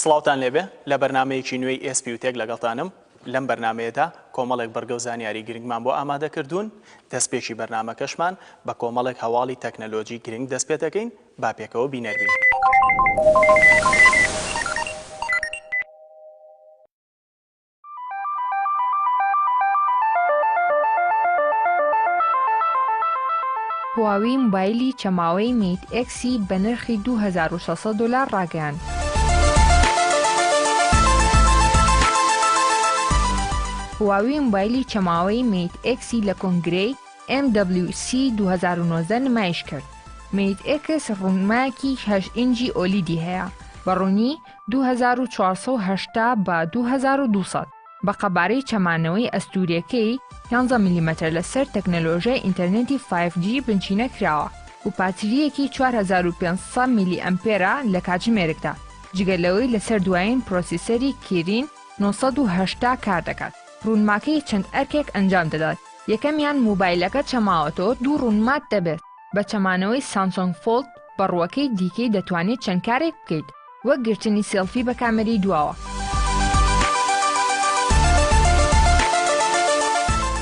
سڵاوتان لێبێ لە بەرنامەیەکی نوێی ئێسپیوتێک لەگەڵتانم لەم بەرنمەیەدا کۆمەڵێک بەرگە و زانیاری گرنگمان بۆ ئامادەکردوون دەستپێکی بەرنامەکەشمان بە کۆمەڵێک هەواڵی تەکنەلۆجی گرنگ دەست پێ دەکەین با پێکەوە بینەروین. هواوی موبایلی چەماوەی میت ئێکسی بە نرخی $2600 ڕاگەیاند. هواوی موبایلی چەماوەی میت ئێکسی لە کۆنگرەی MWC 2019 نمایش کرد. میت ئێکس ڕوونمایەکی 8 ئینجی ئۆلیدی هەیە بە ڕوونی 2480 بە 2200 بە قەبارەی چەمانەوەی ئەستوورەکەی 11 میلیمەتر لەسەر تەکنەلۆژیای ئینتەرنێتی 5G بنچینە کراوە و پاتریەکی 4500 میلی ئەمپێرە لە کاتژمێرێکدا جگەلەوەی لەسەر دوایین پرۆسیسەری کیرین 980 کار دەکات. ڕوونماکەی چەند ئەرکێک ئەنجام دەدات. یەکەمیان موبایلەکە چەماوەتەوە دوو ڕوونمات دەبێت بە چەمانەوەی سامسۆنگ فۆلد بەڕووەکەی دیکەی دەتوانێت چەند کارێک بکەیت وەک گرتنی سێلفی بە کامەرەی دواوە.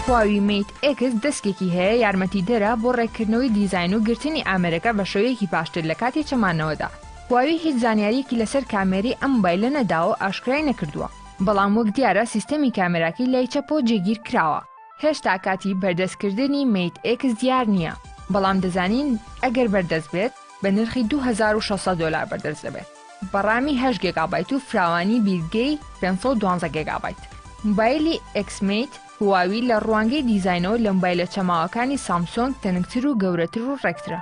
هواوی میت ئێکس دەستێکی هەیە یارمەتیدەرە بۆ ڕێککردنەوەی دیزاین و گرتنی ئامێرەکە بە شێوەیەکی باشتر لە کاتی چەمانەوەدا. هواوی هیچ زانیاریەکی لەسەر کامێرەی ئەم موبایلە نەداوە ئاشکرای نەکردووە، بەڵام وەک دیارە سیستەمی کامێراکی لای چەپۆ جێگیر کراوە. هێشتا کاتی بەردەستکردنی میت ئێکس دیار نییە، بەڵام دەزانین ئەگەر بەردەست بێت بە نرخی $2600 بەردەست دەبێت بە ڕامی 8 گیگابایت و فراوانی بیرگەی 512 گیگابایت. موبایلی ئێکسمیت هواوی لە ڕوانگەی دیزاینەوە لە موبایلە چەماوەکانی سامسۆنگ تەنکتر و گەورەتر و ڕێکترە.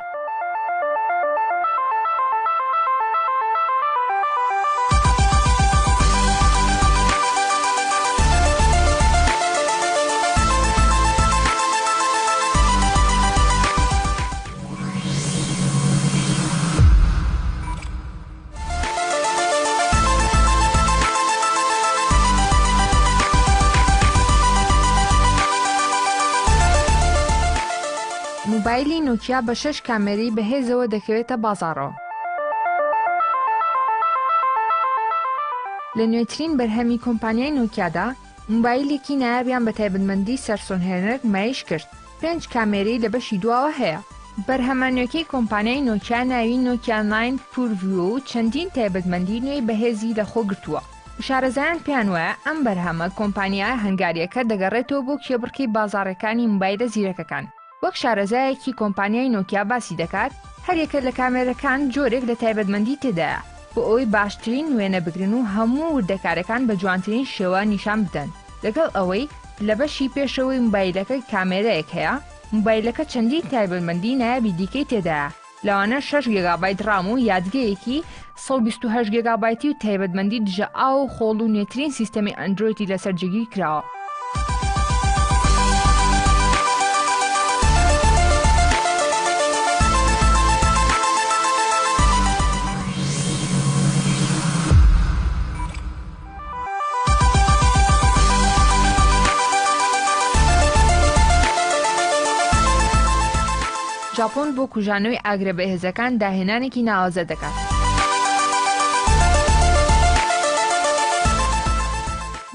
موبایلی نۆکیا بە 6 کامێرەی بەهێزەوە دەکەوێتە بازاڕەوە. لە نوێترین بەرهەمی کۆمپانیای نۆکیادا موبایلێکی نایابیان بە تایبەتمەندی سەرسونهێنەر نمایش کرد. 5 کامێرەی لە بەشی دواوە هەیە. بەرهەمە نوێکەی کۆمپانیای نۆکیا ناوی نۆکیا 9 پورڤیۆ و چەندین تایبەتمەندی نوێی بەهێزی لەخۆ گرتووە. شارەزایان پێیان وایە ئەم بەرهەمە کۆمپانیای هەنگاریەکە دەگەڕێتەوە بۆ کێبڕکەی بازاڕەکانی موبایلە زیرەکەکان. وەک شارەزایەکی کۆمپانیای نۆکیا باسی دەکات، هەرێکە لە کامێرەکان جۆرێک لە تایبەتمەندی تێدایە بۆ ئەوەی باشترین وێنە بگرن و هەموو وردەکارەکان بە جوانترین شێوە نیشان بدەن. لەگەڵ ئەوەی لە بەشی پێشەوەی موبایلەکە کامێرەیەک هەیە، موبایلەکە چەندین تایبەتمەندی نایابی دیکەی تێدایە، لەوانە 6 گیگابایت ڕام و یادگەیەکی 128 گیگابایتی و تایبەتمەندی دژە ئاو و خۆڵ و نوێترین سیستەمی ئەندرۆیدی لەسەر جێگیر کراوە. ژاپۆن بۆ کوژانەوەی ئاگرە بەهێزەکان داهێنانێکی ناوازە دەکات.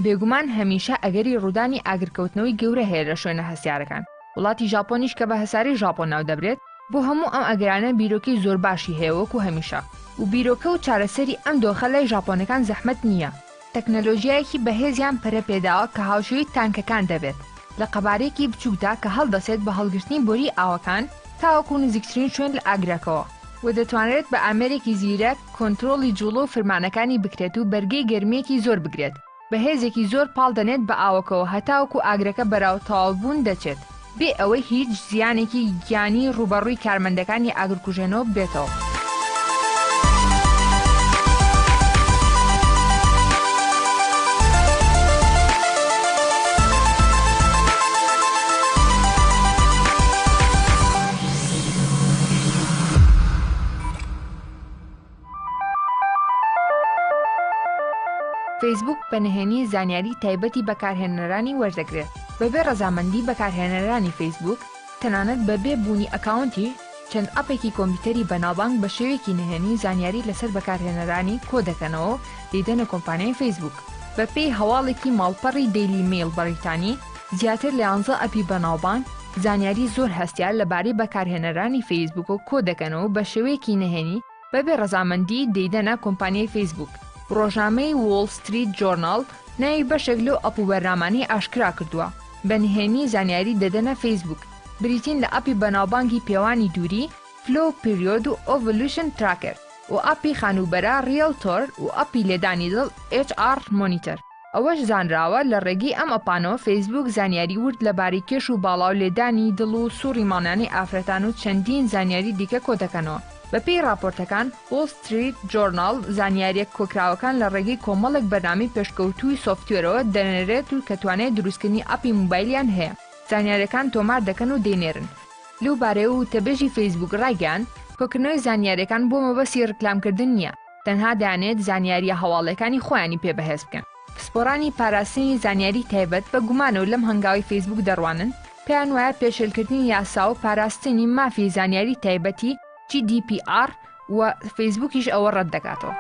بێگومان هەمیشە ئەگەری ڕوودانی ئاگرکەوتنەوەی گەورە هەیە لە شوێنە هەسیارەکان. وڵاتی ژاپۆنیش کە بە هەساری ژاپۆن ناو دەبرێت، بۆ هەموو ئەم ئەگرانە بیرۆکەی زۆر باشی هەیە وەکو هەمیشە، و بیرۆکە و چارەسەری ئەم دۆخە لای ژاپۆنەکان زەحمەت نییە. تەکنەلۆژیایەکی بەهێزیان پەرە پێداوە کە هاوشێوەی تانکەکان دەبێت لە قەبارەیەکی بچووکدا کە هەڵدەسێت بە هەڵگرتنی بۆری ئاوەکان تاوەکو نزیکترین شوێن لە ئاگرەکەوە و دەتوانرێت بە ئامێرێکی زیرەک کۆنترۆڵی جوڵە و فرمانەکانی بکرێت و بەرگەی گەرمێکی زۆر بگرێت. بە هێزێکی زۆر پاڵ دەنێت بە ئاوەکەوە هەتاوەکو ئاگرەکە بەراو تەواوبوون دەچێت بێ ئەوەی هیچ زیانێکی گیانی ڕوبەڕووی کارمەندەکانی ئاگرکوژێنەوە بێتەوە. فیسبوک بەنهێنی زانیاری تایبەتی بەکارهێنەرانی وەردەگرێت. بەبێ ڕەزامەندی بەکارهێنەرانی فیسبوک، تەنانەت بەبێ بوونی ئەکاونتی چەند ئەپێکی کۆمپیوتەری بەناوبانگ بە شێوەیەکی نهێنی زانیاری لەسەر بەکارهێنەرانی کۆ دەکەنەوە دەیدەنە کۆمپانیای فەیسبوک. بەپێی هەواڵێکی ماڵپەڕی دەیلی میل بەریتانی زیاتر لە 11 ئەپی بەناوبانگ زانیاری زۆر هەستیار لەبارەی بەکارهێنەرانی فەیسبوک و کۆ دەکەنەوە بە شێوەیەکی نهێنی بەبێ ڕەزامەندی دەیدەنە کۆمپانیای فەیسبوک. ڕۆژنامەی وۆڵ ستریت جۆرناڵ ناوی بەشێک لەو ئەپ و بەرنامانەی ئاشکرا کردووە بە نهێنی زانیاری دەدەنە فەیسبوک بریتین لە ئەپی بەناوبانگی پێوانی دووری فلۆ پیریۆد و ئۆڤولوشن تراکر و ئەپی خانوبەرە ریڵتۆر و ئەپی لێدانی دڵ HR مۆنیتەر. ئەوەش زانراوە لە ڕێگەی ئەم ئەپانەوە فەیسبوک زانیاری ورد لەبارەی کێش و باڵاو لێدانی دڵ و سووڕی مانانی ئافرەتان و چەندین زانیاری دیکە کۆ دەکەنەوە. بەپێی راپۆرتەکان وۆڵ ستریت جۆرناڵ زانیاریەک کۆکراوەکان لە ڕێگەی کۆمەڵێک بەرنامی پێشکەوتووی سۆفتوێرەوە دەنێرێت و کە توانێت دروستکردنی ئەپی موبایلیان هەیە. زانیاریەکان تۆمار دەکەن و دێنێرن. لەو بارەیە و تەبێژی فەیسبوک ڕایگەیاند کۆکردنەوەی زانیاریەکان بۆ مەبەستی ڕکلامکردن نییە، تەنها دەیانێت زانیاریە هەواڵەکانی خۆیانی پێبەهێز بکەن. پسپۆرانی پاراستنی زانیاری تایبەت بە گومانەوە لەم هەنگاوی فەیسبوک دەڕوانن پێیان وایە پێشێلکردنی یاسا و پاراستنی مافی زانیاری تایبەتی GDPR و فەیسبوکیش ئەوە ڕەت دەکاتەوە.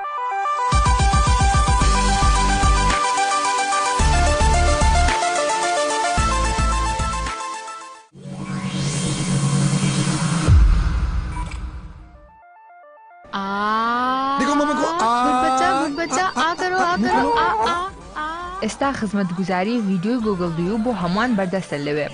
ئێستا خزمەتگوزاری ڤیدیۆی گوگڵ دیو بۆ هەمووان بەردەستە لەوێ.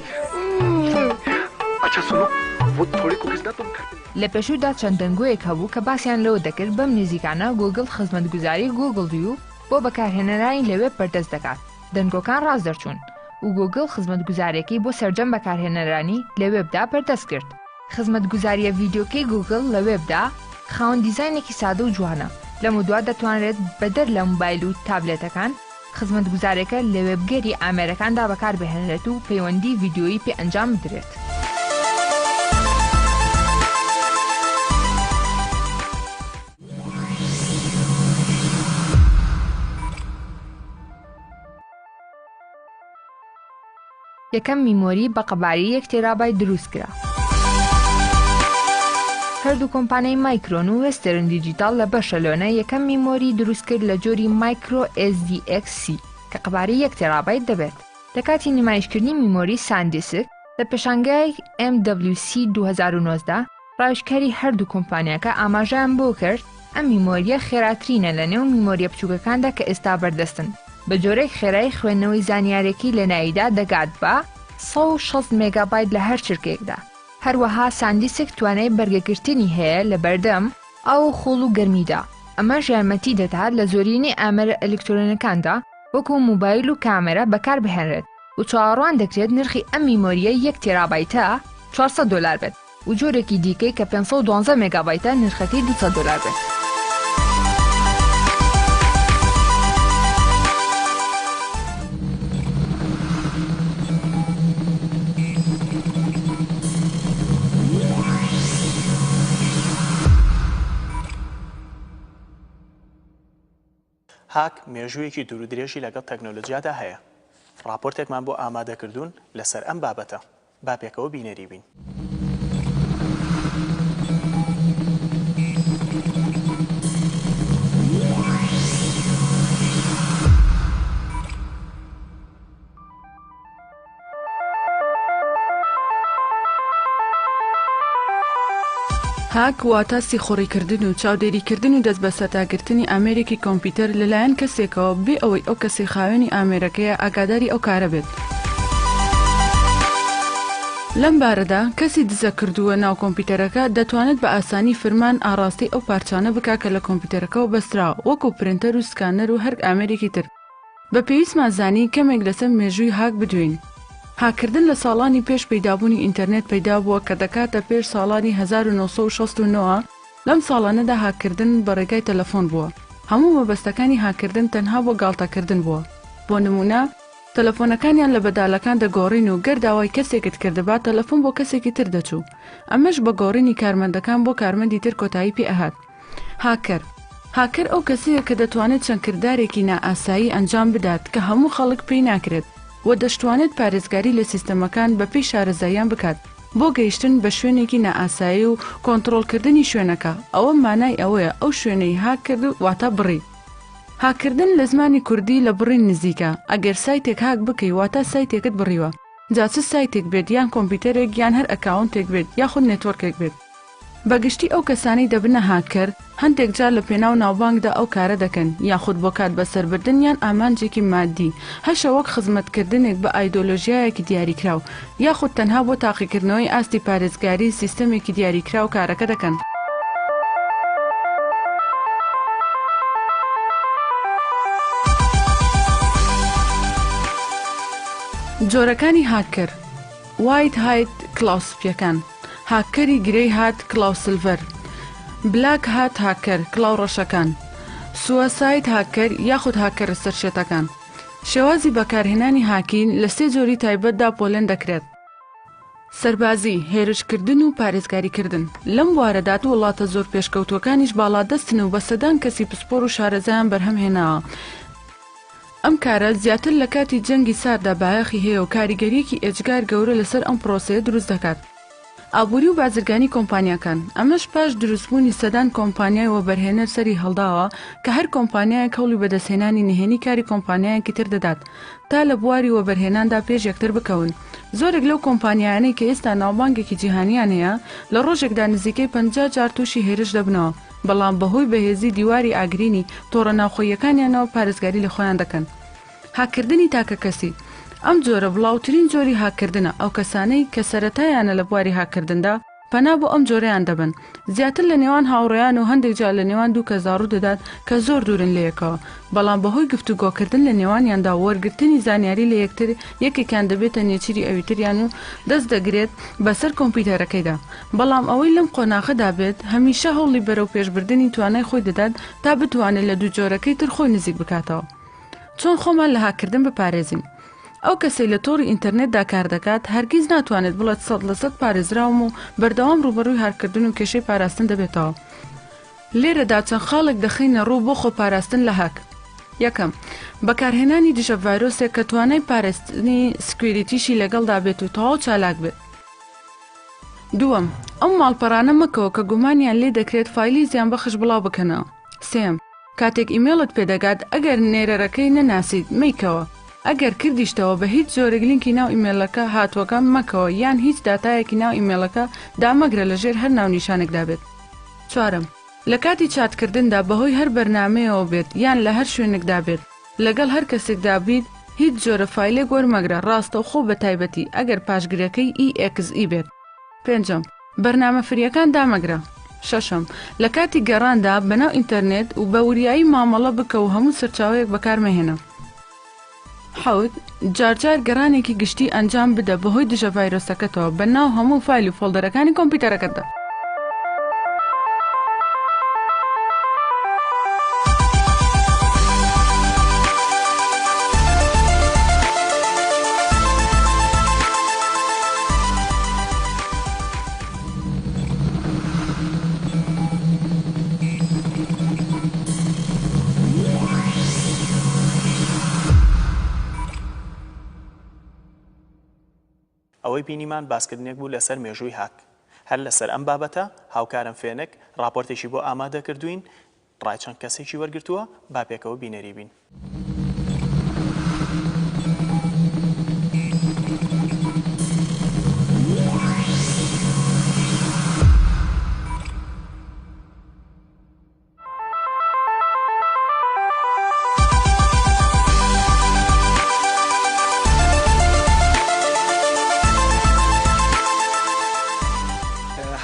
لە پێشوودا چەند دەنگۆیەک هەبوو کە باسییان لەوە دەکرد بەم نزیکانە گوگڵ خزمەتگوزاری گوگڵ دیو بۆ بەکارهێنەرانی لەوێ بەردەست دەکات. دەنگۆکان ڕاست دەرچوون و گوگڵ خزمەتگوزارێکی بۆ سەرجەم بەکارهێنەرانی لە وێبدا بەردەست کرد. خزمەتگوزاریە ڤیدیۆکەی گوگڵ لە وێبدا خاوەن دیزاینێکی سادە و جوانە، لەم دووە دەتوانرێت بەدەر لە موبایل و تابلێتەکان خزمەتگوزارەکە لە وێبگەری ئامێرەکاندا بەکاربهێنرێت و پەیوەندی ڤیدیۆیی پێ ئەنجام بدرێت. یەکەم میمۆری بە قەباری 1 تێرابایت دروستکرا. هەردوو کۆمپانیای مایکرۆن و وێسترن دیجیتال لە بەشەلۆنە یەکەم میمۆری دروستکرد لە جۆری مایکرۆ SDXC کە قەباری 1 تێرابایت دەبێت. لە کاتی نمایشکردنی میمۆری ساندیسک لە پێشانگای MWC 2019 ڕاوێژکاری هەردوو کۆمپانیاکە ئاماژەیان بۆ کرد ئەم میمۆریە خێراترینە لە نێو میمۆریە بچووکەکاندا کە ئێستا بەردەستن. بە جۆرەی خێرایی خوێندنەوەی زانیارێکی لە ناویدا دەگات بە 160 مێگابایت لە هەر چرکێکدا. هەروەها ساندیسک توانای بەرگەگرتنی هەیە لە بەردەم ئاو و خۆڵ و گەرمیدا. ئەمەش یارمەتی دەدات لە زۆرینەی ئامێرە ئەلکترۆنیەکاندا وەکو موبایل و کامێرە بەکار بهێنرێت و چاوەڕوان دەکرێت نرخی ئەم میمۆریە 1 تێرابایتە $400 بێت و جۆرێکی دیکەی کە 512 مێگابایتە نرخەکەی $200 بێت. هاک مێژوویەکی دوور و درێژی لەگەڵ تەکنۆلۆژیادا هەیە. راپۆرتێکمان بۆ ئامادەکردوون لەسەر ئەم بابەتە. با پێکەوە بینەری بین. هاک واتە سیخۆڕیکردن و چاودێریکردن و دەست بە سەتاگرتنی ئامێرێکی کۆمپیوتەر لەلایەن کەسێکەوە بێ ئەوەی ئەو کەسی خاوێنی ئامێرەکەیە ئاگاداری ئەو کارە بێت. لەم بارەدا کەسی دزە کردووە ناو کۆمپیوتەرەکە دەتوانێت بە ئاسانی فرمان ئاراستی ئەو پارچانە بکا کە لە کۆمپیوتەرەکەەوە بەستراوە وەکو پرینتەر و سکانەر و هەر ئامێرێکی تر. بە پێویستمان زانی کەمێک لەسەر مێژووی هاک بدوین. هاکردن لە ساڵانی پێش پەیدابوونی ئینتەرنێت پەیدا بووە کە دەکاتە پێش ساڵانی 1969 لەم ساڵانەدا هاکردن بە ڕێگای تەلەفۆن بووە. هەموو مەبەستەکانی هاکردن تەنها بۆ گاڵتەکردن بووە. بۆ نمونە تەلەفۆنەکانیان لە بەدالەکان دەگۆڕین و گەرداوای کەسێکت کردبا تەلەفۆن بۆ کەسێکی تر دەچوو. ئەمەش بە گۆڕینی کارمەندەکان بۆ کارمەندی تر کۆتایی پێ ئەهات. هاکر ئەو کەسەیە کە دەتوانێت چەند کردارێکی نائاسایی ئەنجام بدات کە هەموو خەڵک پێی ناکرێت و دەشتوانێت پارێزگاری لە سیستەمەکان بە پێی شارەزاییان بکات بۆ گەیشتن بە شوێنێکی نائاسایی و کۆنتڕۆڵکردنی شوێنەکە. ئەوە مانای ئەوەیە ئەو شوێنەی هاک کرد واتە بڕی. هاکردن لە زمانی کوردی لە بڕین نزیکە. ئەگەر سایتێک هاک بکەی واتە سایتێکت بڕیوە. جا چ سایتێک بێت یان کۆمپیوتەرێک یان هەر ئەکاونتێک بێت یاخود نێتوەرکێک بێت. بەگشتی ئەو کەسانەی دەبنە هاکر هەندێک جار لە پێناو ناوبانگدا ئەو کارە دەکەن یاخود بۆ کات بەسەربردن یان ئامانجێکی مادی هەشە وەک خزمەتکردنێک بە ئایدۆلۆژیایەکی دیاریکراو یاخود تەنها بۆ تاقیکردنەوەی ئاستی پارێزگاری سیستەمێکی دیاریکراو کارەکە دەکەن. جۆرەکانی هاکر وایت هایت کلااوسپیەکان هاکەری گرەی هات کلااو سلڤەر، بلاک هات هاکەر کلااو ڕەشەکان، سووەسایت هاکەر یاخود هاکەر سەرشێتەکان. شێوازی بەکارهێنانی هاکین لە سێ جۆری تایبەتدا پۆلێن دەکرێت: سەربازی، هێرشکردن و پارێزگاریکردن. لەم وارەدات وڵاتە زۆر پێشکەوتوەکانیش باڵادەستن و بە سەدان کەسی پسپۆر و شارەزایان بەرهەم هێناوە. ئەم کارە زیاتر لە کاتی جەنگی ساردا بایەخی هەیە و کاریگەریەکی ئێجگار گەورە لەسەر ئەم پرۆسەیە دروست دەکات. ئابووری و بازرگانی کۆمپانیاکان. ئەمەش پاش دروستبوونی سەدان کۆمپانیای وەبەرهێنەر سەری هەڵداوە کە هەر کۆمپانیایەک هەوڵی بەدەستهێنانی نهێنی کاری کۆمپانیایەکی تر دەدات تا لە بواری وەبەرهێناندا پێش یەکتر بکەون. زۆرێک لەو کۆمپانیانەی کە ئێستا ناوبانگێکی جیهانیان هەیە لە ڕۆژێکدا نزیکەی 50 جار تووشی هێرش دەبنەوە، بەڵام بەهۆی بەهێزی دیواری ئاگرینی تۆڕە ناوخۆیەکانیانەوە پارێزگاری لە خۆیان دەکەن. هاکردنی تاکە کەسی. ئەم جۆرە بڵاوترین جۆری هاکردنە ئەو کەسانەی کە سەرەتایانە لە بواری هاکردندا پەنا بۆ ئەم جۆرەیان دەبن. زیاتر لە نێوان هاوڕێیان و هەندێک جار لە نێوان دوو کەس ڕوو دەدات کە زۆر دوورن لە یەکەوە، بەڵام بەهۆی گفتوگۆکردن لە نێوانیاندا وەرگرتنی زانیاری لە یەکتر یەکێکیان دەبێتە نێچیری ئەویتریان و دەست دەگرێت بەسەر کۆمپیوتەرەکەیدا. بەڵام ئەوەی لەم قۆناغەدا بێت هەمیشە هەوڵی بەرەو پێشبردننی توانای خۆی دەدات تا بتوانێت لە دوو جۆرەکەی تر خۆی نزیک بکاتەوە. چۆن خۆمان لە هاکردن بپارێزین؟ ئەو کەسەی لە تۆڕی ئینتەرنێتدا کار دەکات هەرگیز ناتوانێت بڵێت 100% پارێزراوم و بەردەوام ڕوبەڕووی هاکردن و کێشەی پاراستن دەبێتەوە. لێرەدا چەند خاڵێک دەخینە ڕوو بۆ خۆ پاراستن لە هاک. یەکەم، بەکارهێنانی دژە ڤایرۆسێک کە توانای پاراستنی سکوێریتیشی لەگەڵدا بێت و تەواو چالاک بێت. دووەم، ئەم ماڵپەڕانە مەکەوە کە گومانیان لێ دەکرێت فایلی زیان بەخش بڵاو بکەنەوە. سێم، کاتێک ئیمێڵت پێدەگات ئەگەر نێرەرەکەی نەناسیت مەیکەوە. ئەگەر کردیشتەوە بە هیچ جۆرێک لینکی ناو ئیمێلەکە هاتووەکە مەکەوە یان هیچ داتایەکی ناو ئیمێلەکە دامەگرە لەژێر هەر ناونیشانێکدا بێت. چوارم، لە کاتی چاتکردندا بەهۆی هەر بەرنامەیەوە بێت یان لە هەر شوێنێکدا بێت لەگەڵ هەر کەسێکدا بیت هیچ جۆرە فایلێک وەرمەگرە ڕاستە و خۆ بە تایبەتی ئەگەر پاشگرەکەی EXE بێت. پێنجەم، بەرنامە فریەکان دامەگرە. شەشەم، لە کاتی گەڕاندا بەناو ئینتەرنێت و بە وریایی مامەڵە بکە و هەموو سەرچاوەیەک بەکارمەهێنە. حەوت، جارجار گەڕانێکی گشتی ئەنجام بدە بەهۆی دژە ڤایرۆسەکەتەوە بەناو هەموو فایل و فۆڵدەرەکانی کۆمپیوتەرەکەتدا. ئەوەی بینیمان باسکردنێک بوو لەسەر مێژووی هاک. هەر لەسەر ئەم بابەتە هاوکارم فێنک راپۆرتێکی بۆ ئامادە کردوین، ڕای چەند کەسێکی وەرگرتووە، با پێکەوە بینەری بین.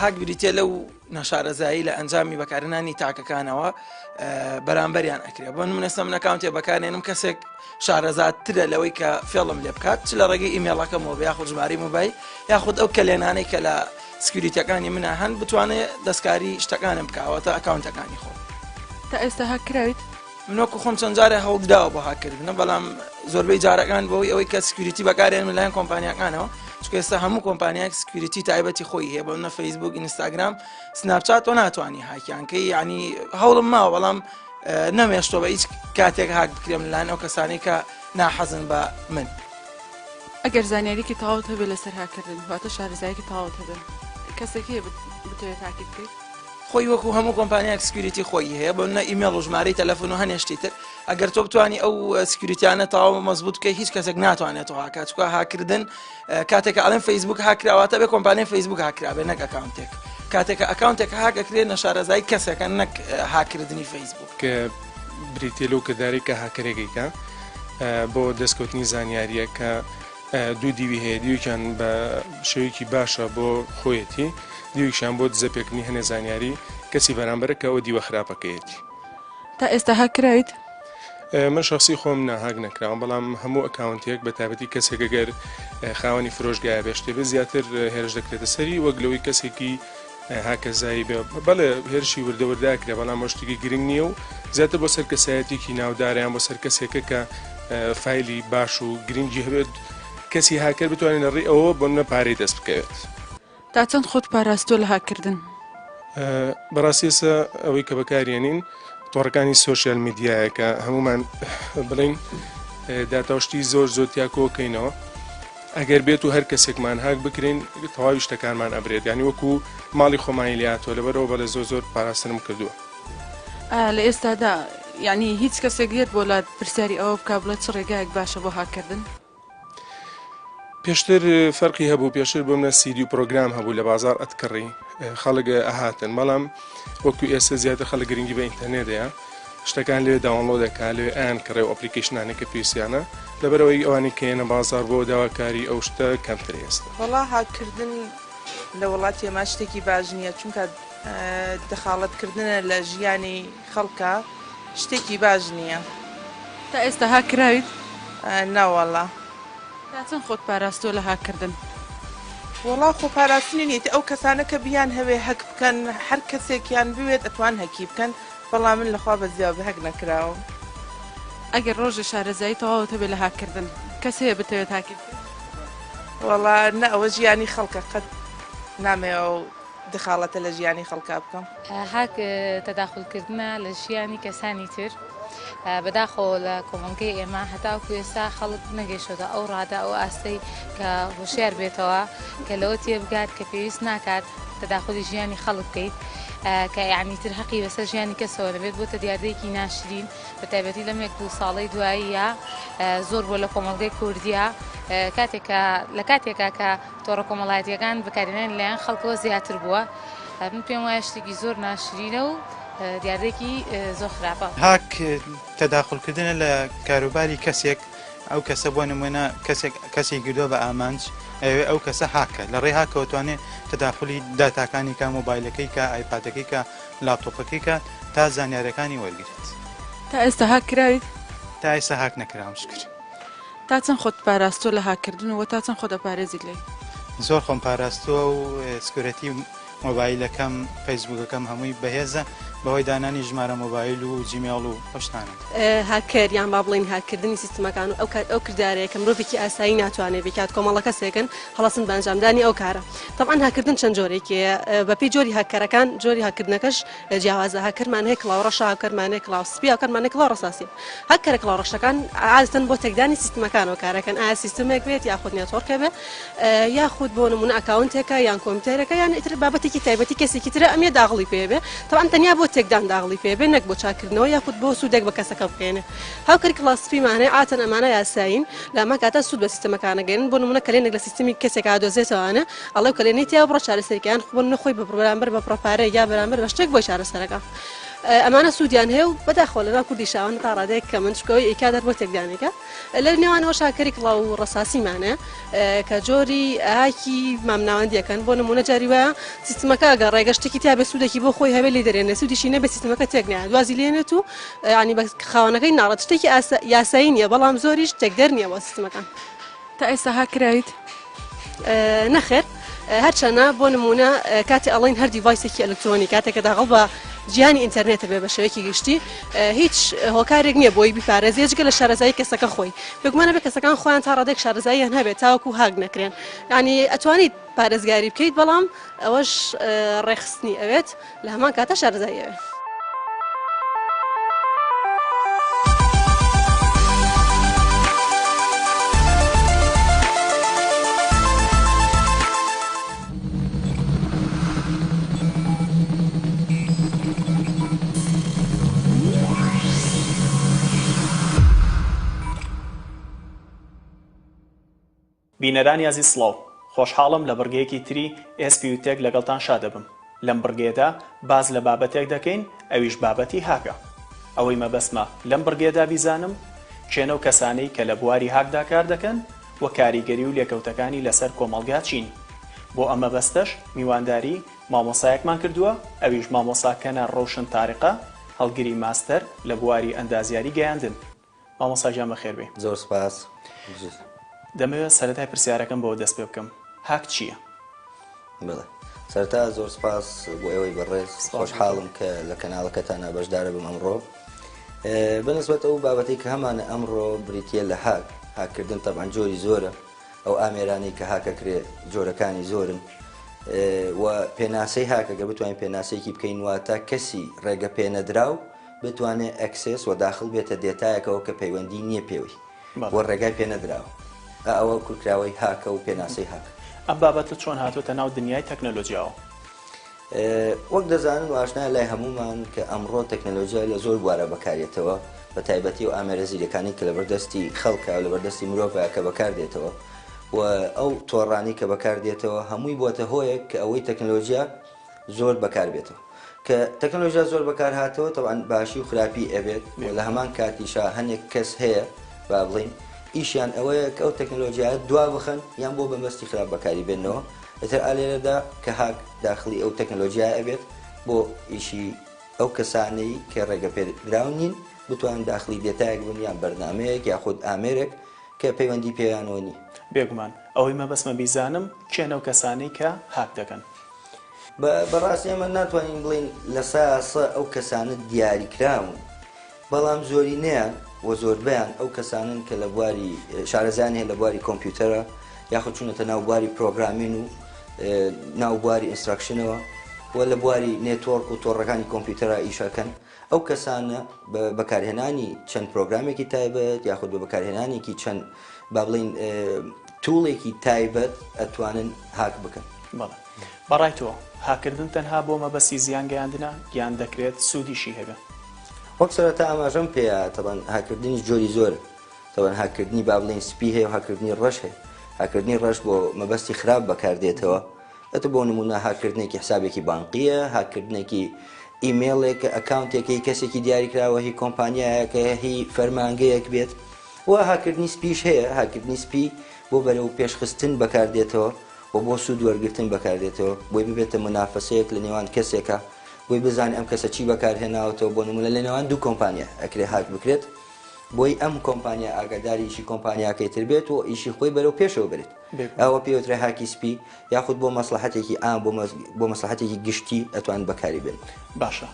هاک بریتێ لەو نەشارەزایی لە ئەنجامی بەکارهێنانی تاکەکانەوە بەرامبەریان ئەکرێ. بۆ نمونەستەم نەکاونتێ بەکارهێنم کەسێک شارەزاترە لەوەی کە فێڵم لێ بکات چ لە ڕێگەی ئیمێڵەکەمەوە یاخود ژمارەی موبایل یاخود ئەو کەلێنانەی کە لە سکیوریتیەکانی منە هەن بتوانێت دەستکاری شتەکانم بکاوەتە ئەکاونتەکانی خۆ. تا ئێستا هاکراویت؟ منۆکو خۆم چەند جارێ هەوڵداوە بۆ هاکردنە، بەڵام زۆربەی جارەکان بۆی ئەوەی کە سکیوریتی بەکارهێنم لەلایەن کۆمپانیاکانەوە، چونکە ئێستا هەموو کۆمپانیاک سکیوریتی تایبەتی خۆی هەیە، بۆ منە فەیسبوک، ئینستاگرام، سناپچات تۆ ناتوانانی هاکیانکەی، یعنی هەوڵم ماوە بەڵام نەمێشتۆ بە هیچ کاتێک هاک بکرێم لەلایەن ئەو کەسانەی کە ناحەزن بە من. ئەگەر زانیاریکی تەواوت هەبێت لەسەر هاکردن واتە شارەزاییەکی تەواوت هەبێت کەسێکی بتوێت تاقی بکەیت خۆی وەکو هەموو کۆمپانیاک سکیوریتی خۆی هەیە بۆ نە ئیمێڵ و ژمارەی تەلەفۆن و هەنێشتی تر ئەگەر تۆ بتوانی ئەو سکیوریتیانە تەواو مەزبوط بکەی هیچ کەسێک ناتوانێتەوە هاکات چکە هاکردن کاتێک ئەڵێن فەیسبوک هاکراواتە بێ کۆمپانیای فەیسبوک هاکرابێ نەک ئەکاونتێک کاتێکە ئەکاونتێک هاکەکرێت نەشارەزایی کەسێکە نەک هاکردنی فەیسبوک کە بریتێ لەو کردداری کە هاکرێکیکە بۆ دەستکەوتنی زانیاریە کە دوو دیوی هەیە دیویان بە شێوەیەکی باشە بۆ خۆیەتی دیویشان بۆ دزەپێکردنی هەنێ زانیاری کەسی بەرامبەرە کە ئەو دیوە خراپەکەیەتی تا ئێستا هاکرایت من شخصی خۆم ناهاک نەکراوم بەڵام هەموو ئەکاونتێک بە تایبەتی کەسێک گەر خاوەنی فرۆشگایە بێشتێ بە زیاتر هێرش دەکرێتە سەری وەک لەوەی کەسێکی هاکەزایی بێ بەڵێ هێرشی وردەورداکرێ بەڵام شتێکی گرنگ نییە و زیاتر بۆ سەر کەسایەتێکی ناوداریان بۆ سەر کەسێکە کە فایلی باش و گرنگی هەبێت کەسی هاکر بتوانێت لەڕێی ئەوە بۆ نە پارەی دەست بکەوێت تا چەند خۆت پاراستۆ لە هاکردن بەڕاستیسە ئەوەی کە بەکارێنین تۆڕەکانی سۆشیال میدیایە کە هەمومان بڵین داتاشتی زۆر زۆتیاکۆکەینەوە ئەگەر بێت و هەر کەسێکمان هاک بکرین تەواوی شتەکانمان ئەبرێت ینی وەکو ماڵی خۆمانی لاتۆ لەبەرەوە بەڵێ زۆر پاراستنم کردووە لە ئێستادا یعنی هیچ کەسێک گێت بۆ لات پرسیاری ئەوە بک بڵێت چ ڕێگایەک باشە بۆ هاکردن پێشتر فەرقی هەبوو پێشتر بۆ منە سیدی و پرۆگرام هەبوو لە بازار ئەتکڕی خەڵک ئەهاتن بەڵام وەکو ئێستا زیاتر خەڵک گرنگی بە ئینتەرنێتەیە شتەکان لێ داوەڵۆ دەکا لێ ئەیان کڕێ و ئەپلیکیشنانێکە پێویستیانە لەبەرەوەی ئەوانی کێنە بازار بۆ داواکاری ئەو شتە کەمتر ئێستا وەڵا هاکردن لە وڵاتی ئێمە شتێکی باش نییە چونکە دەخاڵەتکردنە لە ژیانی خەڵکە شتێکی باش نییە تا ئێستا هاکراویت ناوەڵا تا چەند خۆت پاراستۆ لە هاکردن وەڵا خۆ پاراستنی نیێتی ئەو کەسانە کە بیان هەوێ هەک بکەن هەر کەسێکیان بوێت ئەتوان هەکی بکەن بەڵام من لەخوا بە زیاو هەک نەکراوە ئەگەر ڕۆژە شارەزایی تەواوت هەبێت لە هاکردن کەس هەیە بتەوێت هاکی وەڵا نە ئەوە ژیانی خەڵکە قەت نامەوە و دخاڵەتە لە ژیانی خەڵکا بکەم هاک تەداخلکردنە لە ژیانی کەسانی تر بەداخۆ لە کۆمەلگەی ئێمە هەتاوکو ئێستا خەڵک نەگەیشتە ئەو ڕادە ئەو ئاستەی کە هوشیار بێتەوە کە لەوە تێ بگات کە پێویست ناکات تەداخلی ژیانی خەڵک بکەیت کە یعنی تر حەقی بەسەر ژیانی کەسەوە دەبێت بۆتە دیاردەیەکی ناشرین بە تایبەتی لەم 1-2 ساڵەی دواییە زۆر بۆ لە کۆمەلگەی کوردیە لە کاتێکا کە تۆڕە کۆمەڵایەتیەکان بەکارهێنان لەیان خەڵکەوە زیاتر بووە من پێم وایە شتێکی زۆر ناشرینە و دیاردەیەکی زۆر خراپە هاک تەداخلکردنە لە کاروباری کەسێک ئەو کەسە بۆ نمونە کەسی گردۆ بە ئامانج ئەو کەسە هاکە لە ڕێ هاکەوە توانێت تەداخلی داتاکانی کە مۆبایلەکەی کە ئایپادەکەی کە لاپتۆپەکەی کە تا زانیارەکانی وەرگێت تا ئێستا هاکراویت تا ئێستا هاک نەکراوم شکر تا چەند خۆت پاراستۆ لە هاکردن و تا چەند خۆ دەپارێزیت لێ زۆر خۆم پاراستووە و سکورەتی مۆبایلەکەم فەیسبوکەکەم هەمووی بەهێزە بەهۆی دانانی ژمارە مۆبایل و جیمێڵ و هەشتانێت هاکەریان با بڵین هاکردنی سیستمەکان و ئەو کردارەیە کە مرۆڤێکی ئاسایی ناتوانێت بکات کۆمەڵە کەسێکن هەڵەسن بەنجامدانی ئەو کارە طبعاً هاکردن چەند جۆرێکیە بەپی جۆری هاکەرەکان جۆری هاکردنەکەش جیاوازە هاکرمان هەیە کڵاو ڕەش هاکەرمانەیە کڵاو سپی هاکەرمانەیە کڵاو ڕەساسی هاکەرە کڵاو ڕەشەکان عادەتەن بۆ تێکدانی سیستمەکانەوە کارەکەن ئایا سیستمێک بێت یاخود نێتۆڕکە بێت یاخود بۆ نمونە ئەکاونتێکە یان کۆمپیوتەرەکە یان ئیتر بابەتێکی تایبەتی کەسێکی ترە ئەمێ داغڵی پێ بێ طبعاً تەنیا بۆ تێکدان داغڵی پێ بێ نەک بۆ چاکردنەوە یاخود بۆ سوودێک بە کەسەکە بکەێنێ هاوکەری کڵاسپیمانەیە ئاتەن ئەمانە یاساین لە ئەمە کاتە سوود بە سیستمەکانەگەن بۆ نمونە کلێنێک لە سیستمی کەسێک ئادۆزێتەوەوانە ئەڵێ کلێنی تیا بڕە چارەسەرکیان خوبن نەخۆی بە بەرامبەر بە پرۆپارەیە یا بەرامبەر بە شتێک بۆ چارەسەرەکە ئەمانە سوودیان هەیە و بەداخۆ لەنا کوردی شاوان تا ڕادەیەک کە منچکەوەی ئیکادەر بۆ تێکدانێکە لە نێوانەوە شاکەری کڵاو ڕەساسیمانە کە جۆری ئاکی مامناوەندیەکەن بۆ نمونە جاری وایە سیستمەکە ئەگەر ڕێگەشتێکی تا بە سوودێکی بۆ خۆی هەبێ لێ دەرێنێ سوودیشی نە بە سیستمەکە تێکنیان دوازی لێنێت و ینی بە خاوەنەکەی ناڕەت شتێکی یاسایی نیە بەڵام زۆریش تێکدەر نییە بۆ سیستمەکان تا ئێستا هاکراویت نەخێر هەرچەنە بۆ نمونە کاتی ئەڵین هەر دیڤایسێکی ئەلکترۆنی کاتێکە داغڵ بە جیانی ئینتەرنێتە بێ بە شێوەیەکی گشتی هیچ هۆکارێک نییە بۆی بیپارێزی جگە لە شارەزایی کەسەکە خۆی بگومانە بە کەسەکان خۆیان تا ڕادێک شارەزاییان هەبێت تاوەکو هاگ نەکرێن ینی ئەتوانیت پارێزگاری بکەیت بەڵام ئەوەش ڕێخستنی ئەوێت لە هەمان کاتە شارەزاییەوێت بینەران یازی سڵاو خۆشحاڵم لە بڕگەیەکی تری SPUTech لەگەڵتان شا دەبم لەم بڕگێدا باز لە بابەتێک دەکەین ئەویش بابەتی هاکە ئەوەی مەبەسمە لەم بڕگێدا بیزانم چێنە و کەسانەی کە لە بواری هاکدا کار دەکەن و کاریگەری و لێکەوتەکانی لەسەر کۆمەڵگا چین بۆ ئەمە بەستەش میوانداری مامۆسایەکمان کردووە ئەویش مامۆساکەنە ڕۆشن تاریقە هەڵگری ماستەر لە بواری ئەندازیاری گەیاندن مامۆساجان بەخێر بێ زۆر سپاس دەمەوێت سەرەتای پرسیارەکەم بۆ دەست پێ بکەم هاک چییە؟ بڵێ سەرتا زۆر سپاس بۆ ئێوەی بەڕێز خۆشحاڵم کە لە کەناڵەکەتانە بەشدارە بم ئەمڕۆ بەنسبەت ئەو بابەتی کە هەمانە ئەمڕۆ بریتە لە هاکردن تەبعاً جۆری زۆرە ئەو ئامێرانی کە هاکەکرێ جۆرەکانی زۆرن و پێناسەی هاکەگە بتوانین پێناسەیەکی بکەین واتە کەسی ڕێگە پێنەدراو بتوانێت ئەکسس و داخل بێتە دێتایەکەوە کە پەیوەندی نییە پێوەی بۆ ڕێگای پێنەدراوە ئەوە کورکراوەی هاکە و پێناسەی هاک ئەم بابەتە چۆن هاتوۆتە ناو دنیای تەکنەلۆژیاوە وەک دەزانن و ئاشنا لای هەمومان کە ئەمڕۆ تەکنەلۆژیا لە زۆر بوارە بەکارێتەوە بە تایبەتی و ئامێرە زیرەکانی کە لەبەردەستی خەڵکە و لەبەردەستی مرۆڤە کە بەکاردێتەوە و ئەو تۆڕانی کە بەکاردێتەوە هەمووی بۆتە هۆیەک کە ئەوەی تەکنەلۆژیا زۆر بەکاربێتەوە کە تەکنەلۆژیا زۆر بەکار هاتەوە تەوان باشی و خراپی ئەبێت لە هەمان کاتیشا هەندێک کەس هەیە با بڵین ئیشیان ئەوەیە کە ئەو تەکنەلۆژیا دوا بخەن یان بۆ بەمەستی خراپ بەکاری بێنەوە ئەتر ئالێرەدا کە هاک داخلی ئەو تەکنەلۆژیا ئەبێت بۆ ئیشی ئەو کەسانەی کە ڕێگە پێدراون نین بتوان داخلی دێتایەک بن یان بەرنامەیەک یاخود ئامێرێک کە پەیوەندی پێیانەوە نی بێگومان ئەوەی مەبەسمە بیزانم چێنە و کەسانەی کە هاک دەکەن بەڕاستی ئێمە ناتوانین بڵین لە ساسە ئەو کەسانت دیاریکراون بەڵام زۆرینەیان و زۆربیان ئەو کەسانن کە لە بواری شارەزانی هەیە لە بواری کۆمپیوتەرە یاخود چونەتە ناو بواری پرۆگرامین و ناو بواری ئینستراکشنەوە و لە بواری نێتۆرک و تۆڕەکانی کۆمپیوتەرە ئیشەکەن ئەو کەسانە بەکارهێنانی چەند پرۆگرامێکی تایبەت یاخود بە بەکارهێنانێکی چەند با بڵین توڵێکی تایبەت ئەتوانن هاک بکەن بەڕای تۆ هاکردن تەنها بۆ مەبەستی زیان گەیاندنە یان دەکرێت سوودیشی هەبێت وەک سەرەتا ئاماژەم پێیە تەبەن هاکردنی جۆری زۆرە تەبەن هاکردنی با بڵین سپی هەیە و هاکردنی ڕەش هەیە هاکردنی ڕەش بۆ مەبەستی خراپ بەکاردێتەوە ئەتە بۆ نمونە هاکردنێکی حسابێکی بانقیە هاکردنێکی ئیمێڵێک ئەکاونتێکی کەسێکی دیاریکراوە هی کۆمپانیایەکە هی فەرمانگەیەک بێت و هاکردنی سپیش هەیە هاکردنی سپی بۆ بەرەو پێشخستن بەکاردێتەوە و بۆ سوود وەرگرتن بەکاردێتەوە بۆی ببێتە منافەسەیەک لە نێوان کەسێکە بۆی بزانانی ئەم کەسە چی بەکارهێناوەتەوە بۆ نمونە لە نێوان دوو کۆمپانیا ئەکرێ هاک بکرێت بۆی ئەم کۆمپانیا ئاگاداری ئیشی کۆمپانیاکەی تر بێت و ئیشی خۆی بەرەو پێشەوە بێت ئەوە پێوترە هاکی سپی یاخود بۆ مەسلحەتێکی ئام بۆ مەسلحەتێکی گشتی ئەتوان بەکاری بێن باشە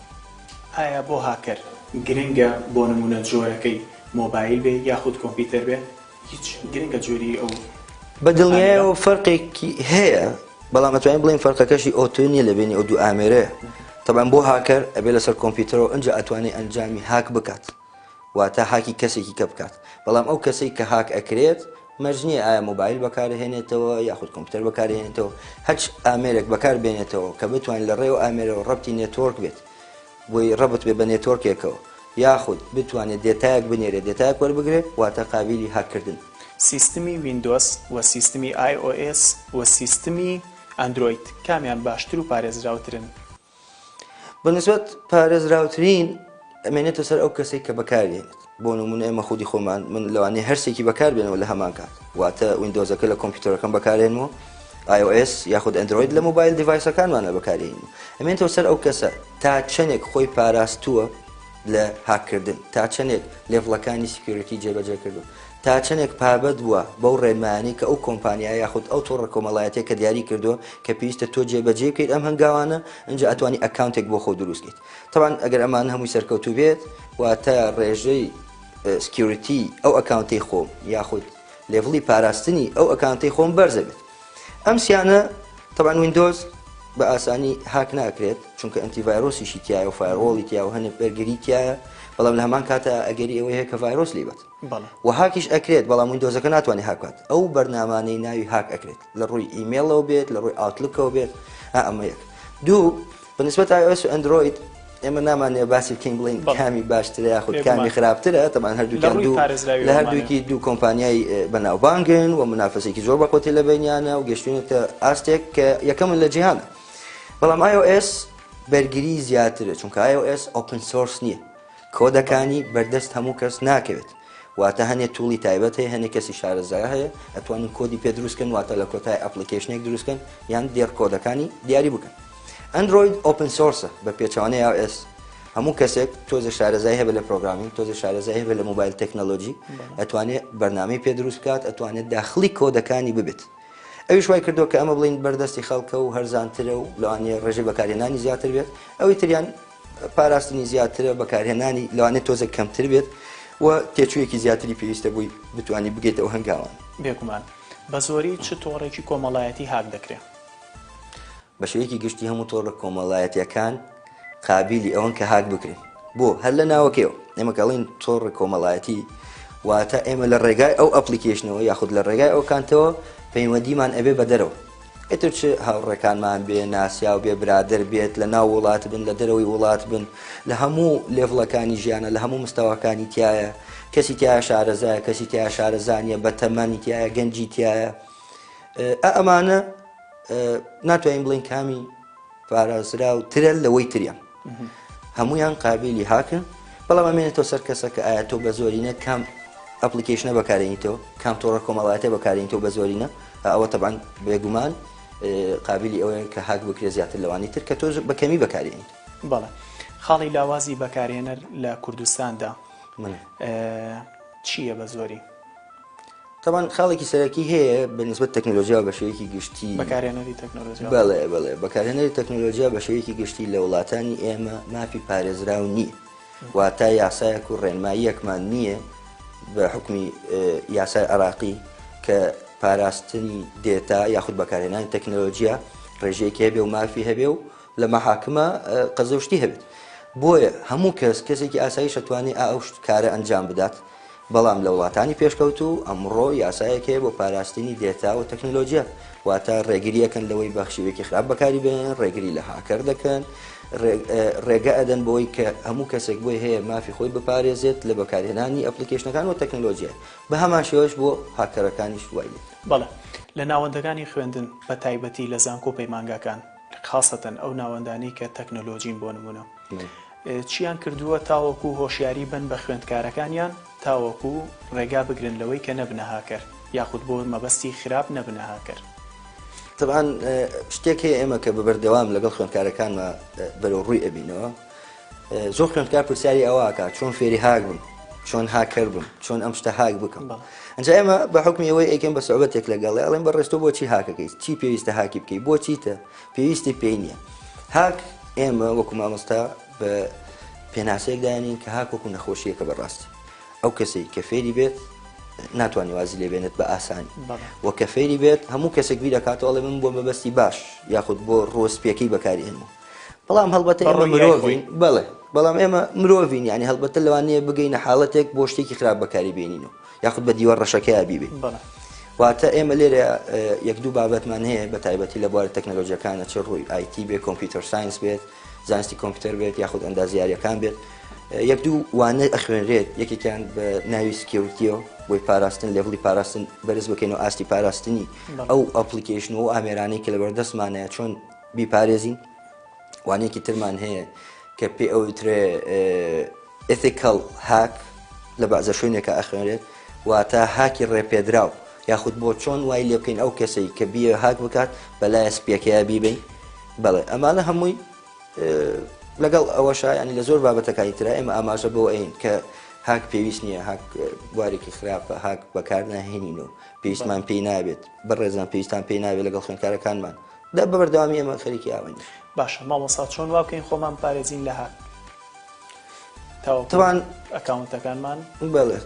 ئایا بۆ هاکەر گرنگە بۆ نمونە جۆرەکەی مۆبایل بێ یاخود کۆمپیوتەر بێ هیچ گرنگە جۆری ئەو بەدڵنیایەوە فەرقێکی هەیە بەڵام ئەتوانین بڵین فەرقەکەشی ئۆتۆ نیە لە بینی ئەو دوو ئامێرەیە تەبەن بۆ هاکەر ئەبێ لەسەر کۆمپیوتەرەوە ئەنجا ئەتوانێت ئەنجامی هاک بکات واتە هاکی کەسێکی کە بکات بەڵام ئەو کەسەی کە هاک ئەکرێت مەرجنیە ئایا مۆبایل بەکارهێنێتەوە یاخود کۆمپیوتەر بەکارهێنێتەوە هەچ ئامێرێک بەکار بێنێتەوە کە بتوانین لە ڕێوە ئامێرەوە ڕەبتی نێتۆرک بێت بۆی ڕەبت بێ بە نێتۆرکێکەوە یاخود بتوانێت دێتایەک بنێرێت دێتایەک وەربگرێت واتە قابلی هاکردن سیستمی ویندۆس و سیستمی iOS و سیستمی ئەندروید کامیان باشتر و پارێزراوترن بەنسبەت پارێزراوترین ئەمێنێتە سەر ئەو کەسێک کە بەکارێنێت بۆ نمونە ئێمە خودی خۆمان من لەوانەیە هەرسێکی بەکاربێنەوە لە هەمان کات واتە ویندۆزەکە لە کۆمپیوتەرەکەم بەکارێنەوە iOS یاخود ئەندروید لە مۆبایل دیڤایسەکانمانە بەکارێنین ئەمێنێتەوە سەر ئەو کەسە تا چەندێک خۆی پاراستووە لە هاکردن تا چەندێک لێڤڵەکانی سکیۆریتی جێبەجێ کردو تا چەندێک پابەت بووە بەو ڕێمانی کە ئەو کۆمپانیا یاخود ئەو تۆڕە کۆمەڵایەتێک کە دیاری کردووە کە پێویستە تۆ جێبەجێ بکەیت ئەم هەنگاوانە ئەنجا ئەتوانی ئەکاونتێک بۆ خۆ دروستکەیت تەوان ئەگەر ئەمان هەمووی سەرکەوتوو بێت واتە ڕێژەی سکیۆریتی ئەو ئەکاونتەی خۆم یاخود لێڤڵی پاراستنی ئەو ئەکاونتەی خۆم بەرزە بێت ئەم سیانە تەوان ویندۆز بە ئاسانی هاک ناکرێت چونکە ئەنتیڤایرۆسیشی تایە و فایرۆڵی تیا و هەنێک بەرگری تایە بەڵام لە هەمان کاتە ئەگەری ئەوەی هەیە کە ڤایرۆس لیبێت و هاکیش ئەکرێت بەڵام ویندۆزەکە ناتوانێت هاکات ئەو بەرنامانەی ناوی هاک ئەکرێت لە ڕووی ئیمێلەوە بێت لە ڕووی ئاوتلوکەوە بێت ئەمە یەک دوو بەنسبەت iOS و ئەندروید ئێمە نامانێ باسی بکەین بڵین کامی باشترە یاخود کامی خراپترە تەمان هەردووکیان لە هەردووکی دوو کۆمپانیای بەناوبانگن و منافسێکی زۆر بەقۆتی لە بینیانە و گەشتونێتە ئاستێک کە یەکەمن لە جیهانە. بەڵام iOS بەرگری زیاترە چونکە iOS ئۆپن سۆرس نییە، کۆدەکانی بەردەست هەموو کەس ناکەوێت، واتە هەنێ توڵی تایبەت هەیە، هەنێ کەسی شارەزای هەیە ئەتوانن کۆدی پێ دروستکەن واتە لە کۆتای ئەپلیکیشنێک دروستکەن یان دێر کۆدەکانی دیاری بکەن. ئەندروید ئۆپن سۆرسە بە پێچەوانەی iOS، هەموو کەسێک تۆزە شارەزای هەبێت لە پرۆگرامینگ، تۆزە شارەزای هەبێت لە موبایل تەکنۆلۆژی، ئەتوانێت بەرنامەی پێ دروست بکات، ئەتوانێت داخلی کۆدەکانی ببێت. ئەویش وای کردو کە ئەمە بڵین بەردەستی خەڵکە و هەرزانترە و لەوانەیە ڕێژەی بەکارهێنانی زیاتر بێت، ئەوەی تریان پاراستنی زیاترە بەکارهێنانی لەوانێت تۆزە کەمتر بێت و تێچوویەکی زیاتری پێویستە بووی بتوانانی بگەیتەوە هەنگاوان. بێگومان بە زۆری چ تۆڕێکی کۆمەڵایەتی هاک دەکرێت؟ بە شێوەیەکی گشتی هەموو تۆڕە کۆمەڵایەتیەکان قابلی ئەوەن کە هاک بکرێن. بۆ هەر لە ناوەکەوە ئێمە کەڵین تۆڕە کۆمەڵایەتی واتە ئێمە لە ڕێگای ئەو ئەپلیکیشنەوە یاخود لە ڕێگای ئەو کانتەوە پەیوەندیمان ئەبێ بە دەرەوە. ئێتر چ هاوڕێکانمان بێ، ناسیا و بێ برادر بێت، لە ناو وڵات بن، لە دەرەوەی وڵات بن، لە هەموو لێڤڵەکانی ژیانە، لە هەموو مستەواکانی تایە، کەسی تایە شارەزایە، کەسی تایە شارەزانیە، بەتەمەنی تایە، گەنجی تایە. ئەمانە ناتوانین بڵین کامی پارازرا و ترە لەوەی تریان، هەمویان قابلی هاکن. بەڵام ئەمێنێتەوە سەر کەسە کە ئایا تۆ بە زۆرینە کام ئەپلیکیشنە بەکارێنیتەوە، کام تۆڕە کۆمەڵایەتە بەکارێنیتەوە بە زۆرینە، ئەوە تەبان بێگومان قابلی ئەوەیە کە هاک بکرێ زیاتر لەوانی تر کە تۆ بە کەمی بەکارێنیت. بەڵێ خاڵی لاوازی بەکارێنەر لە کوردستاندا چییە بە زۆری؟ طبعا خاڵێکی سەرەکی هەیە بە نسبەت تەکنۆلۆژیا بە شێوەیەکی گشتی بەکارهێنەری تەکنۆلۆژیا. بەڵێ بەکارهێنەری تەکنۆلۆژیا بە شێوەیەکی گشتی لە وڵاتانی ئێمە مافی پارێزراو نییە، واتە یاسایەک و ڕێنماییەکمان نییە بە حکمی یاسای عراقی کە پاراستنی دێتا یاخود بەکارهێنانی تەکنۆلۆژیا ڕێژەیەکی هەبێ و مافی هەبێ و لە مەحاکمە قەزەوشتی هەبێت. بۆیە هەموو کەس کەسێکی ئاساییش ئەتوانێت ئەو کارە ئەنجام بدات. بەڵام لە وڵاتانی پێشکەوت و ئەمڕۆ یاسایەکێ بۆ پاراستنی دێتا و تەکنۆلۆژیا، واتە ڕێگریەکەن لەوەی بەخشیوێکی خراپ بەکاری بێن، ڕێگری لە هاکەر دەکەن، ڕێگە ئەدەن بۆی کە هەموو کەسێک بۆی هەیە مافی خۆی بپارێزێت لە بەکارهێنانی ئەپلیکیشنەکان و تەکنۆلۆژیا، بە هەمان شێوەش بۆ هاکەرەکانیش وای. بەڵێ لە ناوەندەکانی خوێندن بە تایبەتی لە زانکۆ پەیمانگاکان خاصەتەن ئەو ناوەندانی کە تەکنۆلۆژین بۆ نمونە چیان کردووە تاوەکو هۆشیاری بن بە خوێندکارەکانیان تاوەکو ڕێگا بگرن لەوەی کە نەبنە هاکەر یاخود بۆ مەبەستی خراپ نەبنە هاکەر. طبعا شتێک هەیە ئێمە کە بەبەردەوام لەگەڵ خوێندکارەکانمە بەرەو ڕووی ئەبینەوە. زۆر خوێندکار پرسیاری ئەوەکە چۆن فێری هاک بم، چۆن هاکەر بم، چۆن ئەم شتە هاک بکەم. ئەنجا ئێمە بە حکمی ئەوەی ئەیکەم بە سوبەتێک لەگەڵێ ئەڵێن بەڕێستۆ بۆچی هاکەکەیت، چی پێویستە هاکی بکەیت، بۆ چیتە پێویستی پێی نییە. هاک ئێمە وەکو مامۆستا بە پێناسەیەک داێنین کە هاک وەکو نەخۆشیەکە بەڕاستی ئەو کەسێک کە فێری بێت ناتوانانی وازی لێبێنێت بە ئاسانی، وە کە فێری بێت هەموو کەسێک بیر دەکاتەوەڵێ من بۆ مەبەستی باش یاخود بۆ ڕۆسپێکی بەکارهێنمەوە. بەڵام هەڵبەتە ئێمە مرۆڤین، بەڵێ بەڵام ئێمە مرۆڤین، یعنی هەڵبەتە لەوانەیە بگەینە حاڵەتێک بۆ شتێکی خراپ بەکاری بێنینەوە یاخود بە دیوار ڕەشەکەی بیبێت. واتە ئێمە لێرە یەک دوو بابەتمان هەیە بە تایبەتی لە بواری تەکنۆلۆژیەکانە چ ڕووی آیتی بێت، کۆمپیوتەر ساینس بێت، زانستی کۆمپیوتەر بێت یاخود ئەندازیاریەکان بێت، یەک دوو وانە ئەخوێنرێت، یەکێکیان بە ناوی سکیورتیەوە بۆی پاراستن لێڤڵی پاراستن بەرز بکەین و ئاستی پاراستنی ئەو ئەپلیکیشن و ئامێرانەی کە لە بەردەستمانەیە چۆن بیپارێزین. وانەیەکی ترمان هەیە کە پێ ئەوترێ ئێتیکەڵ هاک لە بەعزە شوێنێکە ئەخوێنرێت، واتە هاکی ڕێپێدراو یاخود بۆ چۆن وای لێ بکەین ئەو کەسەی کە بیە هاک بکات بەلای سپیەکەیە بیبین. بەڵێ ئەمانە هەمووی لەگەڵ ئەوەش ینی لە زۆر بابەتەکانی ترە ئێمە ئاماژە بۆ ئەین کە هاک پێویست نییە، هاک بوارێکی خراپە، هاک بەکار ناهێنین و پێویستمان پێی نابێت، بەڕێزان پێویستان پێی نابێت لەگەڵ خوێندکارەکانمان دا بەبەردەوامی ئێمە خەریکی ئاوین. باشە مامۆستا چۆن وا بکەین خۆمان پارێزین لە هاک تەوان ئەکاونتەکانمان؟ بەڵێ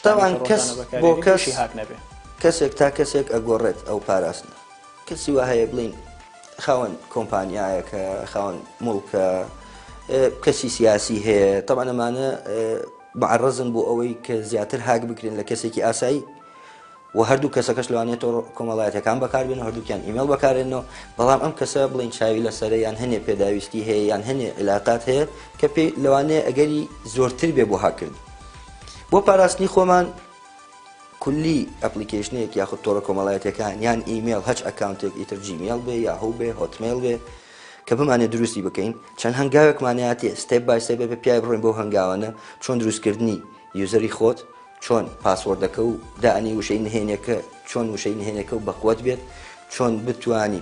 تەوان کەس بۆ کەسی هاک نەبێت، کەسێک تا کەسێک ئەگۆڕێت ئەو پاراستنە. کەسی وا هەیە بڵین خاوەن کۆمپانیایەکە، خاوەن موڵکە، کەسی سیاسی هەیە، طبعا ئەمانە معرەزن بۆ ئەوەی کە زیاتر هاک بکرێن لە کەسێکی ئاسایی. و هەردوو کەسەکەش لەوانێت کۆمەڵایەتەکان بەکاربێن و هەردووکیان ئیمێل بەکارێنەوە بەڵام ئەم کەسە بڵین چاوی لەسەرە یان هەنێ پێداویستی هەیە یان هەنێ علاقات هەیە کە پێی لەوانەیە ئەگەری زۆرتر بێ بۆ هاکردن بۆ پاراستنی خۆمان کولی ئەپلیکیشنێک یاخود تۆڕە کۆمەڵایەتەکان یان ئیمێل هەچ ئەکاونتێک ئیتر جیمیل بێ یا هەو بێ هۆتمێل بێ کە بمانێت دروستی بکەین چەند هەنگاوێکمانەتی ستێپ بای ستێپ بێ پیای بڕۆین بۆ هەنگاوانە چۆن دروستکردنی یوزەری خۆت چۆن پاسوەردەکە و دانی وشەی نهێنەکە چۆن وشەی نهێنەکە و بەقوت بێت چۆن بتوانی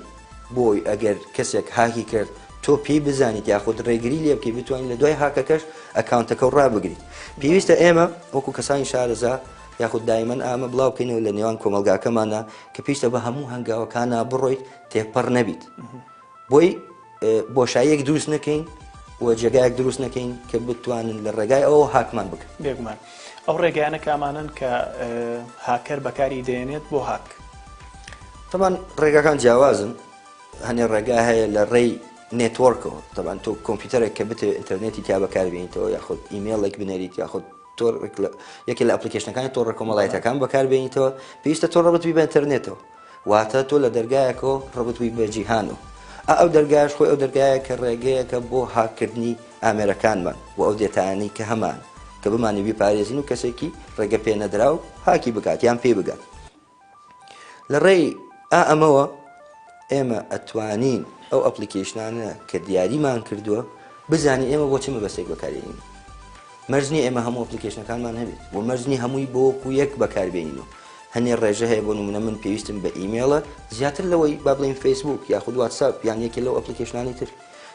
بۆی ئەگەر کەسێک هاکی کرد تۆ پێی بزانیت یاخود ڕێگری لێ بکەی بتوانین لە دوای هاکەکەش ئەکاونتەکە و ڕابگریت پێویستە ئێمە وەکو کەسانی شارەزا یاخود دایمەن ئامە بڵاو بکەینەوە لە نێوان کۆمەلگاکەمانە کە پێویستە بە هەموو هەنگاوەکانە بڕۆیت تێپەڕ نەبیت بۆی بۆشاییەک دروست نەکەین و جێگایەک دروست نەکەین کە بتوانن لە ڕێگای ئەوە هاکمان بکەن بێگومان ئەو ڕێگەیانە کامانن کە هاکەر بەکاری دێنێت بۆ هاک تەمان ڕێگاکان جیاوازن هەنێ ڕێگا هەیە لە ڕێی نێتوەرکەوە تەبان تۆ کۆمپیوتەرێک کە بتێ ئینتەرنێتی تا بەکاربێنیتەوە یاخود ئیمێڵێک بنێریت یاخود یەکێ لە ئەپلیکیشنەکانی تۆڕە کۆمەڵایەتەکان بەکاربێنیتەوە پێویستە تۆ ڕەبەتوی بە ئینتەرنێتەوە واتە تۆ لە دەرگایەکەوە ڕەبەتوی بە جیهانەوە ئەو دەرگایش خۆی ئەو دەرگایە کە ڕێگەیەکە بۆ هاکردنی ئامێرەکانمان بۆ ئەو دێتانی کە هەمان کە بمانی بیپارێزین و کەسێکی ڕێگە پێ نەدرا و هاکی بکات یان پێ بگات لە ڕێی ئەمەوە ئێمە ئەتوانین ئەو ئەپلیکیشنانە کە دیاریمان کردووە بزانین ئێمە بۆ چ مەبەستێک بەکارێنین مەرجنی ئێمە هەموو ئەپلیکیشنەکانمان هەبێت بۆ مەرجنی هەمووی بۆ وەکو یەک بەکاربێنین و هەنێ ڕێژە هەیە بۆ نمونە من پێویستم بە ئیمێڵە زیاتر لەوەی با بڵین فیسبوک یاخود واتساپ یان یەکێ لەو ئەپلیکیشنانی تر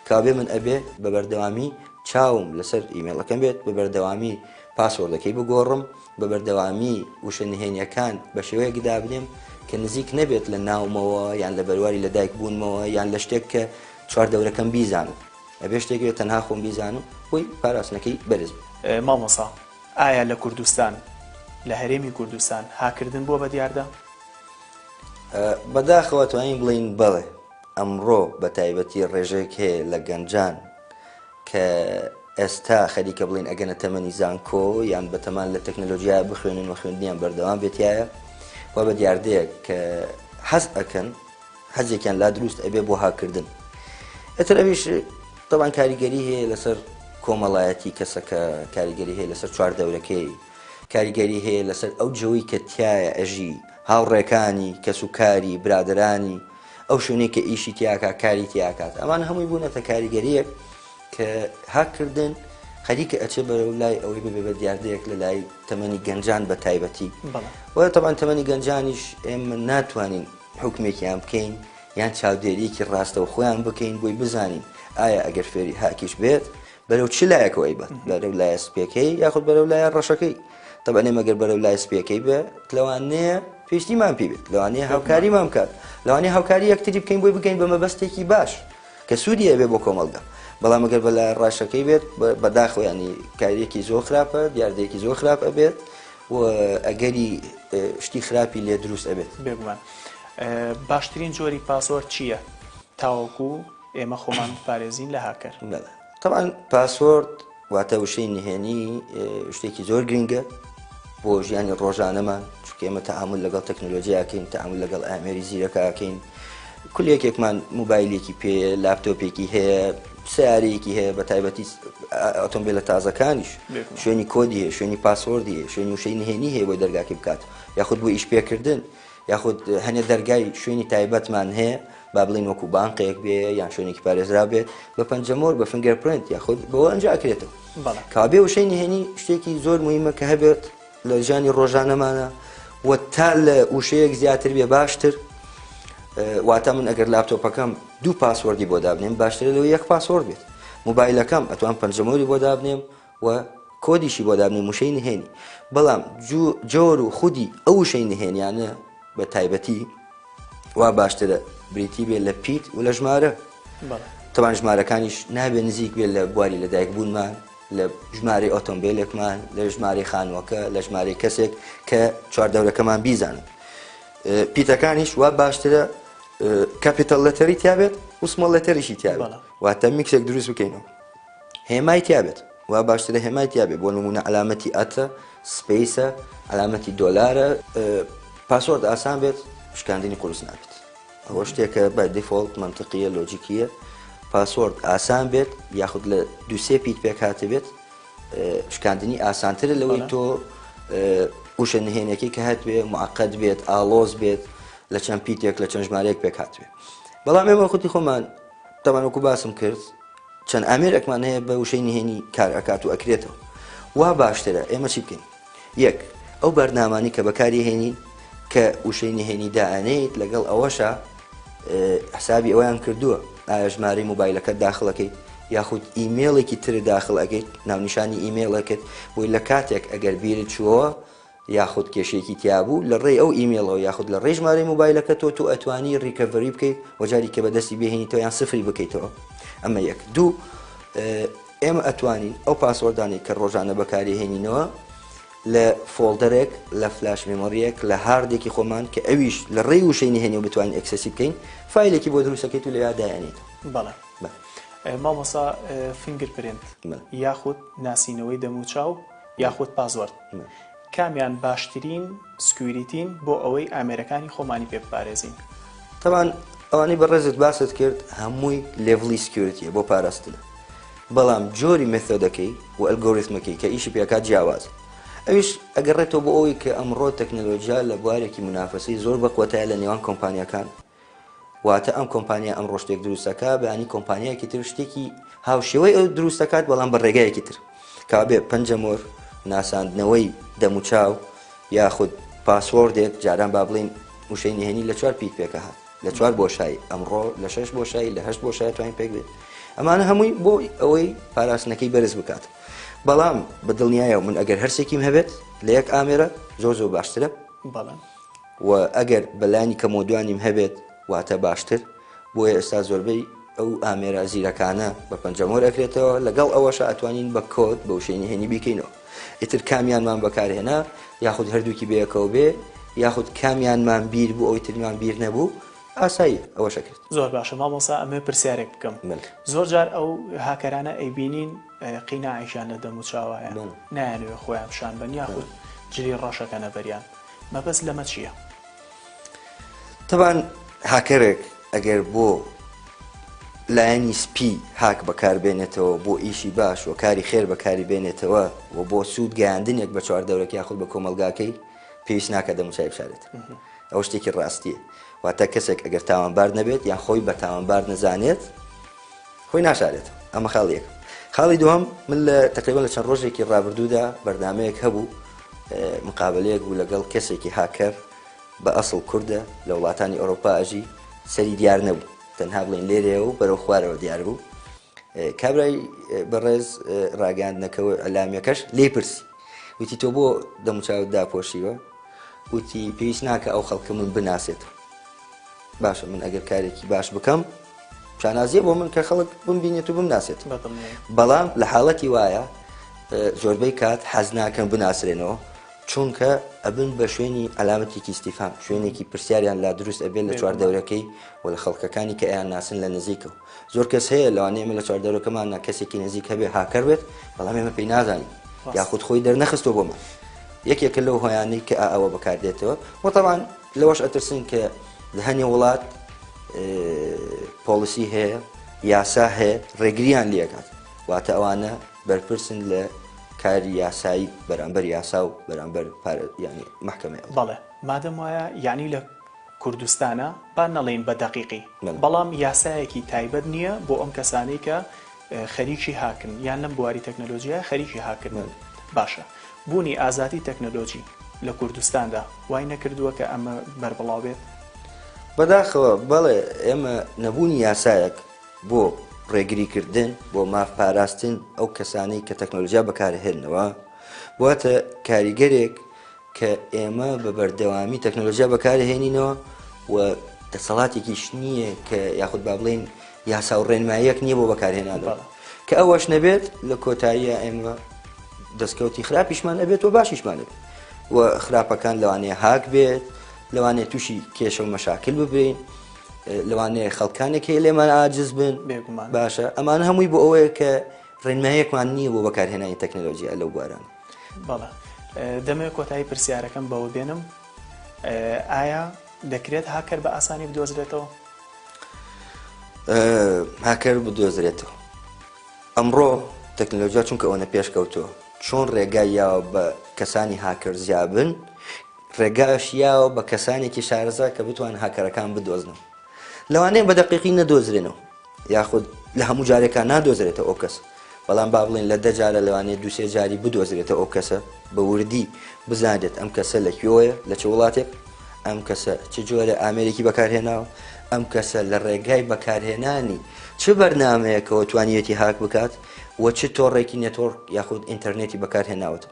کابێ من ئەبێ بە بەردەوامی چاوم لەسەر ئیمێڵەکەم بێت بە بەردەوامی پاسوەردەکەی بگۆڕم بە بەردەوامی وشە نهێنیەکان بە شێوەیەک دابنێم کە نزیک نەبێت لە ناومەوە یان لە بەرواری لەدایک بوونمەوە یان لە شتێک کە چوار دەورەکەم بیزانم ئەبێ شتێک تەنها خۆم بیزانم بۆی پاراستنەکەی بەرز مامۆسا ئایا لە کوردستان لە هەرێمی کوردستان هاکردن بۆ بە دیاردا بەداخەوە توانین بڵین بەڵێ ئەمڕۆ بە تایبەتی ڕێژێک هەیە لە گەنجان کە ئێستا خەریکە بڵین ئەگەنە تەمەنی زانکۆ یان بە تەمان لە تەکنەلۆژیا بخوێنن و خوێندنیان بەردەوام بێتایە و بە دیاردەیە کە حەز ئەکەن حەزێکیان لا دروست ئەبێ بۆ هاکردن ئەتر ئەویش طبعا کاریگەری هەیە لەسەر کۆمەڵایەتی کەسەکە کاریگەری هەیە لەسەر چوار دەورەکەی کاریگەری هەیە لەسەر ئەو جەوەی کە تایە ئەژی هاوڕێکانی کەس و کاری برادرانی ئەو شوێنەی کە ئیشی تیاکە کاری تیاکات ئەمان هەمووی بوونەتە کاریگەریەک کە هاکردن خەریکە ئەچێ بەرەو لای ئەوەی ببێ بە دیاردەیەک لە لای تەمەنی گەنجان بە تایبەتی وە طبعا تەمەنی گەنجانیش ئێمە ناتوانین حکمێکیان بکەین یان چاودێریەکی ڕاستەوە خۆیان بکەین بۆی بزانین ئایا ئەگەر فێری هاکیش بێت بەرەو چ لایەکەوەی بێت بەرەو لایە سپێکەی یاخود بەرەو لایە ڕەشەکەی طبعا ئێمەگەر بەرەو لای سپێکەی بێت لەوانەیە پێشتیمان پێ بێت لەوانەیە هاوکاریمان بکات لەوانەیە هاوکاری یەکتری بکەین بۆی بگەین بە مەبەستێکی باش کە سوودی ئەبێ بۆ کۆمەڵگا بەڵام ئەگەر بە لای ڕاشەکەی بێت بەداخۆ ینی کاریەکی زۆر خراپە دیاردەیەکی زۆر خراپ ئەبێت و ئەگەری شتی خراپی لێ دروست ئەبێت بێگومان باشترین جۆری پاسوەرد چییە تاوەکو ئێمە خۆمان پارێزین لە هاکەر طبعا پاسوەرد واتە وشەی نهێنی شتێکی زۆر گرنگە بۆ ژیانی ڕۆژانەمان چونکە ئێمە تەعامل لەگەڵ تەکنۆلۆژیاکەین تەعامل لەگەڵ ئامێری زیرەکەکەین کولێکێکمان موبایلێکی پێ لاپتۆپێکی هەیە سیارەیەکی هەیە بە تایبەتی ئۆتۆمبیلە تازەکانیش شوێنی کۆدی هەیە شوێنی پاسوەردی هەیە شوێنی وشەی نهێنی هەیە بۆی دەرگاکە بکات یاخود بۆ ئیش پێکردن یاخود هەنێ دەرگای شوێنی تایبەتمان هەیە با بڵین وەکو بانقێک بێ یان شوێنێکی پارێزرا بێت بە پەنجەمۆر بە فنگەر پرنت یاخود بەوە ئەنجاکرێتەوە کابێ وشەی نهێنی شتێکی زۆر مهمە کە هەبێت لە ژیانی ڕۆژانەمانە و تا لە وشەیەک زیاتر بێ باشتر واتە من ئەگەر لاپتۆپەکەم دوو پاسوەردی بۆ دابنێم باشترە لەوە یەک پاسوەرد بێت موبایلەکەم ئەتوان پەنجەمۆری بۆ دابنێم و کۆدیشی بۆ دابنێم وشەی نهێنی بەڵام جۆر و خودی ئەو وشەی نهێنیانە بە تایبەتی وا باشترە بریتی بێت لە پیت و لە ژمارە تەوان ژمارەکانیش نابێ نزیک بێت لە بواری لەدایک بوونمان لە ژمارەی ئۆتۆمبیلێکمان لە ژمارەی خانووەکە لە ژمارەی کەسێک کە چوار دەورەکەمان بیزانن پیتەکانیش وا باشترە کاپیتەڵ لەتەری تیابێت و سمۆڵ لەتەریشی تیابێت واتە میکسێک دروست بکەینەوە هێمای تیابێت وا باشترە هێمای تیابێت بۆ نمونە علامەتی ئەتە سپیسە علامەتی دۆلارە پاسوۆرد ئاسان بێت شکاندنی قورس نابێت ئەوە شتێکە بە دیفۆڵت منطقیە لۆجیکیە پاسوۆرد ئاسان بێت یاخود لە دووسێ پیت پێک هاتە بێت شکاندنی ئاسانترە لەوەی تۆ وشە نهێنەکەی کە هات بێ معقد بێت ئالۆز بێت لە چەند پیتێک لە چەند ژمارەیەک پێک هات بێ بەڵام ئێمە خودی خۆمان تەمانوەکو باسم کرد چەند ئامێرێکمان هەیە بە وشەی نهێنی کار ئەکات و ئەکرێتەوە وا باشترە ئێمە چی بکەین یەک ئەو بەرنامانی کە بەکاری هێنین کە وشەی نهێنی دائانەیت لەگەڵ ئەوەشە حسابی ئەویان کردووە ئایا ژمارەی موبایلەکەت داخڵەکەیت یاخود ئیمێڵێکی تر داخڵ ئەگەیت ناونیشانی ئیمێڵەکەت بۆی لە کاتێک ئەگەر بیرت چووەوە یاخود کێشێکی تیابوو لە ڕێی ئەو ئیمێڵەوە یاخود لە ڕێی ژمارەی موبایلەکە تۆ ئەتوانی ڕیکەڤەری بکەیت وەجاری کە بەدەستی بێهێنیتەوە یان سفری بکەیتەوە ئەمە یەک دوو ئێمە ئەتوانین ئەو پاسوەردانی کە ڕۆژانە بەکارهێنینەوە لە فۆڵدەرێک لە فلاش مێمۆریەک لە هاردێکی خۆمان کە ئەویش لە ڕێی وشەی نهێنی و بتوانین ئەکسەسی بکەین فایلێکی بۆ دروستەکەیت و لە یادایانێت بەڵێ مامۆسا فینگر پرینت یاخود ناسینەوەی دەموچاو یاخود پاسوەرد کامیان باشترین سکوریتین بۆ ئەوەی ئامێرەکانی خۆمانی پێ بپارێزین تەمان ئەوانەی بەڕێزت باست کرد هەمووی لێڤلی سکیورتیە بۆ پاراستنە بەڵام جۆری مێثۆدەکەی و ئەلگۆریتمەکەی کە ئیشی پێکات جیاواز ئەویش ئەگەڕێتەوە بۆ ئەوەی کە ئەمڕۆ تەکنۆلۆژیا لە بوارێکی منافەسی زۆر بەقوتایە لە نێوان کۆمپانیەکان واتە ئەم کۆمپانیا ئەمڕۆ شتێک دروستەکە بەیانی کۆمپانیایەکی تر شتێکی هاوشێوەی ئەو دروستەکات بەڵام بە ڕێگایەکی تر کابێ پەنجەمۆر ناساندنەوەی دەموچاو یاخود پاسوۆردێک جاران با بڵین وشەی نهێنی لە 4 پیت پێکە هات لە 4 بۆشایی ئەمڕۆ لە 6 بۆشایی لە 8 بۆشای توانین پێک بێت ئەمانە هەمووی بۆ ئەوەی پاراستنەکەی بەرز بکات بەڵام بە دڵنیایە من ئەگەر هەرسێکیم هەبێت لە یەک ئامێرە زۆر باشترە و ئەگەر بەلانی کەمۆدوانیم هەبێت واتە باشتر بۆیە ئێستا زۆربەی ئەو ئامێرە زیرەکانە بە پەنجەمۆر ئەکرێتەوە لەگەڵ ئەوەش ئەتوانین بە کۆد بە وشەی نهێنی بیکەینەوە ئیتر کامیانمان بەکارهێنا یاخود هەردووکی بەیەکەوە بێ یاخود کامیانمان بیر بوو ئەوی ترمان بیر نەبوو ئاسایی ئەوەشە کرد زۆر باشە مامۆسا ئەمە پرسیارێک بکەم زۆر جار ئەو هاکەرانە ئەیبینین قیناعیشان لە دەموچاوایە نایانوێ خۆیان پیشان بن یاخود جلی ڕەشەکە نەبەریان مەبەست لەمە چییە؟ تەبان هاکەرێک ئەگەر بۆ لایەنی سپی هاک بەکاربێنێتەوە بۆ ئیشی باش و کاری خێر بەکاری بێنێتەوە و بۆ سوود گەیاندنێک بە چواردەورەکە یاخود بە کۆمەلگاکەی پێویست ناکە دەموچای بشارێت ئەو شتێکی ڕاستیە واتە کەسێک ئەگەر تاوانبار نەبێت یان خۆی بە تاوانبار نەزانێت خۆی ناشارێت ئەمە خاڵیەک خاڵی دووەم من لە تقریبا لە چەند ڕۆژێکی ڕابردوودا بەردامەیەک هەبوو مقابلەیەک بوو لەگەڵ کەسێکی هاکەر بە ئەسڵ کووردە لە وڵاتانی ئەوروپا ئەژی سەری دیار نەبوو تەنها بڵین لێرەوە و بەرەو خوارەوە دیار بوو کابرای بەڕێز ڕاگەاندنەکەەوە ئەلامیەکەش لێ پرسی وتی تۆ بۆ دەموچاوت داپۆشیوە وتی پێویست ناکە ئەو خەڵکە من بناسێتەوە باشە من ئەگەر کارێکی باش بکەم شانازیە بۆ من کە خەڵک بمبینێت و بمناسێت بەڵام لە حاڵەتی وایە زۆربەی کات حەز ناکەن بناسرێنەوە چونکە ئەبن بە شوێنی ئەلامەتێکی ئیستیفام شوێنێکی پرسیاریان لا دروست ئەبێت لە چواردەورەکەی و لە خەڵکەکانی کە ئەیان ناسن لە نزیکەوە زۆر کەس هەیە لەوانەیە ئێمە لە چواردەورەکەمان کەسێکی نزیک هەبێ هاکەر بێت بەڵام ئێمە پێی نازانین یاخود خۆی دەرنەخستەوە بۆمە یەکێکە لەو هۆیانەی کە ئەوە بەکاردێتەوە وەتەوان لەوەش ئەترسن کە هەنێ وڵات پۆلیسی هەیە یاسا هەیە ڕێگریان لێکات واتە ئەوانە بەرپرسن لە کاری یاسایی بەرامبەر یاسا و بەرامبەر ینی محکەمە بەڵێ مادەم وایە یعنی لە کوردستانە با نەڵێن بە دەقیقی بەڵام یاسایەکی تایبەت نییە بۆ ئەم کەسانەی کە خەریکی هاکن یان لەم بواری تەکنۆلۆژیە خەریکی هاکردن باشە بوونی ئازادی تەکنۆلۆژی لە کوردستاندا وای نەکردووە کە ئەمە بەربڵاو بێت بەداخەوە بەڵێ ئێمە نەبوونی یاسایەک بۆ ڕێگریکردن بۆ ماف پاراستن ئەو کەسانەی کە تەکنۆلۆژیا بەکارهێنەوە واتە کاریگەرێک کە ئێمە بە بەردەوامی تەکنۆلۆژیا بەکارهێنینەوە و دەسەڵاتێکیش نییە کە یاخود با بڵێن یاسا و ڕێنماییەک نییە بۆ بەکارهێنانەوە کە ئەوەش نەبێت لە کۆتاییە ئێمە دەستکەوتی خراپیشمان ئەبێت و باشیشمان بێت و خراپەکان لەوانەیە هاک بێت لەوانەیە تووشی کێشە و مەشاکل ببین لەوانەیە خەڵکانێک هەیە لێمان عاجز بن باشە ئەمانە هەمووی بۆ ئەوەیە کە ڕێنماییەکمان نییە بۆ بەکارهێنانی تەکنۆلۆژیا لەو بواران بەڵێ دەمەوێت کۆتایی پرسیارەکەم بەوە بێنم ئایا دەکرێت هاکەر بە ئاسانی بدۆزرێتەوە؟ هاکەر بدۆزرێتەوە. ئەمڕۆ تەکنۆلۆژیا چونکە ئەوەنە پێشکەوتووە چۆن ڕێگای یاوە بە کەسانی هاکەر زیابن ڕێگایش یاوە بە کەسانێکی شارەزا کە بتوان هاکەرەکان بدۆزنەوە. لەوانەیە بە دەقیقی نەدۆزرێنەوە یاخود لە هەموو جارێکان نادۆزرێتەوە ئەو کەس، بەڵام با بڵێن لە 10 جارە لەوانەیە 2-3 جاری بدۆزرێتەوە ئەو کەسە بە وردی بزانێت ئەم کەسە لە کوێیە لە چه وڵاتێک، ئەم کەسە چ جۆرە ئامێرێکی بەکارهێناوە، ئەم کەسە لە ڕێگای بەکارهێنانی چ بەرنامەیەکەوە توانیەتی هاک بکات و چ تۆڕێکی نێتۆرک یاخود ئینتەرنێتی بەکارهێناوت.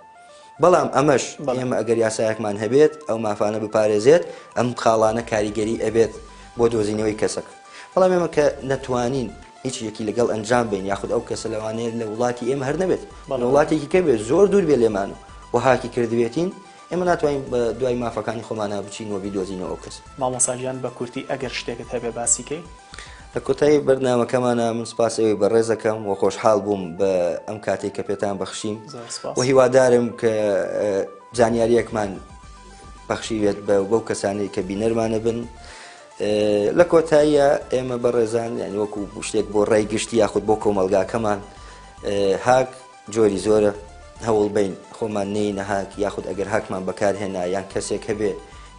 بەڵام ئەمەش ئێمە ئەگەر یاسایەکمان هەبێت ئەو مافانە بپارێزێت ئەم خاڵانە کاریگەری ئەبێت بۆ دۆزینەوەی کەسەکە. بەڵام ئێمە کە نەتوانین هیچ یەکی لەگەڵ ئەنجام بین یاخود ئەو کەسە لەوانەیە لە وڵاتی ئێمە هەر نەبێت لە وڵاتێکی کە بێت زۆر دوور بێ لێمان و هاکی کردبێتین ئێمە ناتوانین بە دوای مافەکانی خۆمانە بچینەوە بیدۆزینەوە ئەو کەس. مامۆستاجیان بە کورتی ئەگەر شتێکت هەبێ باسیکەی لە کۆتایی بەرنامەکەمانە من سپاسەوەی بە ڕێزەکەم و خۆشحاڵ بووم بە ئەم کاتێک کە پێتان بەخشیم و هیوادارم کە زانیاریەکمان بەخشیوێت بەو کەسانی کە بینەرمانە بن. لە کۆتاییە ئێمە بە ڕێزان یعنی وەکو شتێک بۆ ڕای گشتی یاخود بۆ کۆمەلگاکەمان هاک جۆری زۆرە هەوڵ بین خۆمان نینە هاک یاخود ئەگەر هاکمان بەکارهێنا یان کەسێک هەبێ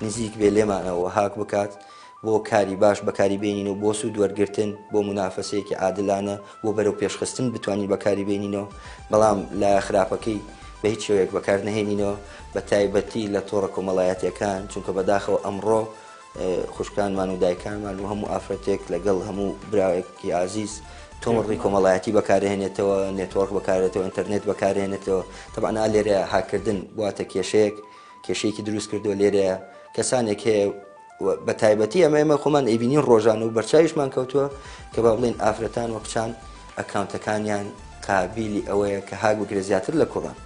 نزیک بێ لێمانەوە هاک بکات بۆ کاری باش بەکاری بینینەوە بۆ سوود وەرگرتن بۆ منافەسەیەکی عادلانە بۆ بەرەو پێشخستن بتوانین بەکاری بینینەوە، بەڵام لە خراپەکەی بە هیچ شێوەیەک بەکار نەهێنینەوە بە تایبەتی لە تۆڕە کۆمەڵایەتیەکان چونکە بەداخەوە ئەمڕۆ خوشکانمان و دایکانمان و هەموو ئافرەتێک لەگەڵ هەموو براوێکی عزیز تۆمڕی کۆمەڵایەتی بەکارهێنێتەوە نێتۆرک بەکارێتەوە ئینتەرنێت بەکارهێنێتەوە. تەبعا لێرە هاکردن بواتە کێشەیەکی دروست کردووە لێرەیە کەسانێک هەیە بە تایبەتی ئەمە خۆمان ئەیبینین ڕۆژانە و بەرچاویشمان کەوتووە کە با بڵێن ئافرەتان وە کچان ئەکاونتەکانیان قابلی ئەوەیە کە هاک بگرێت زیاتر لە کوڕان.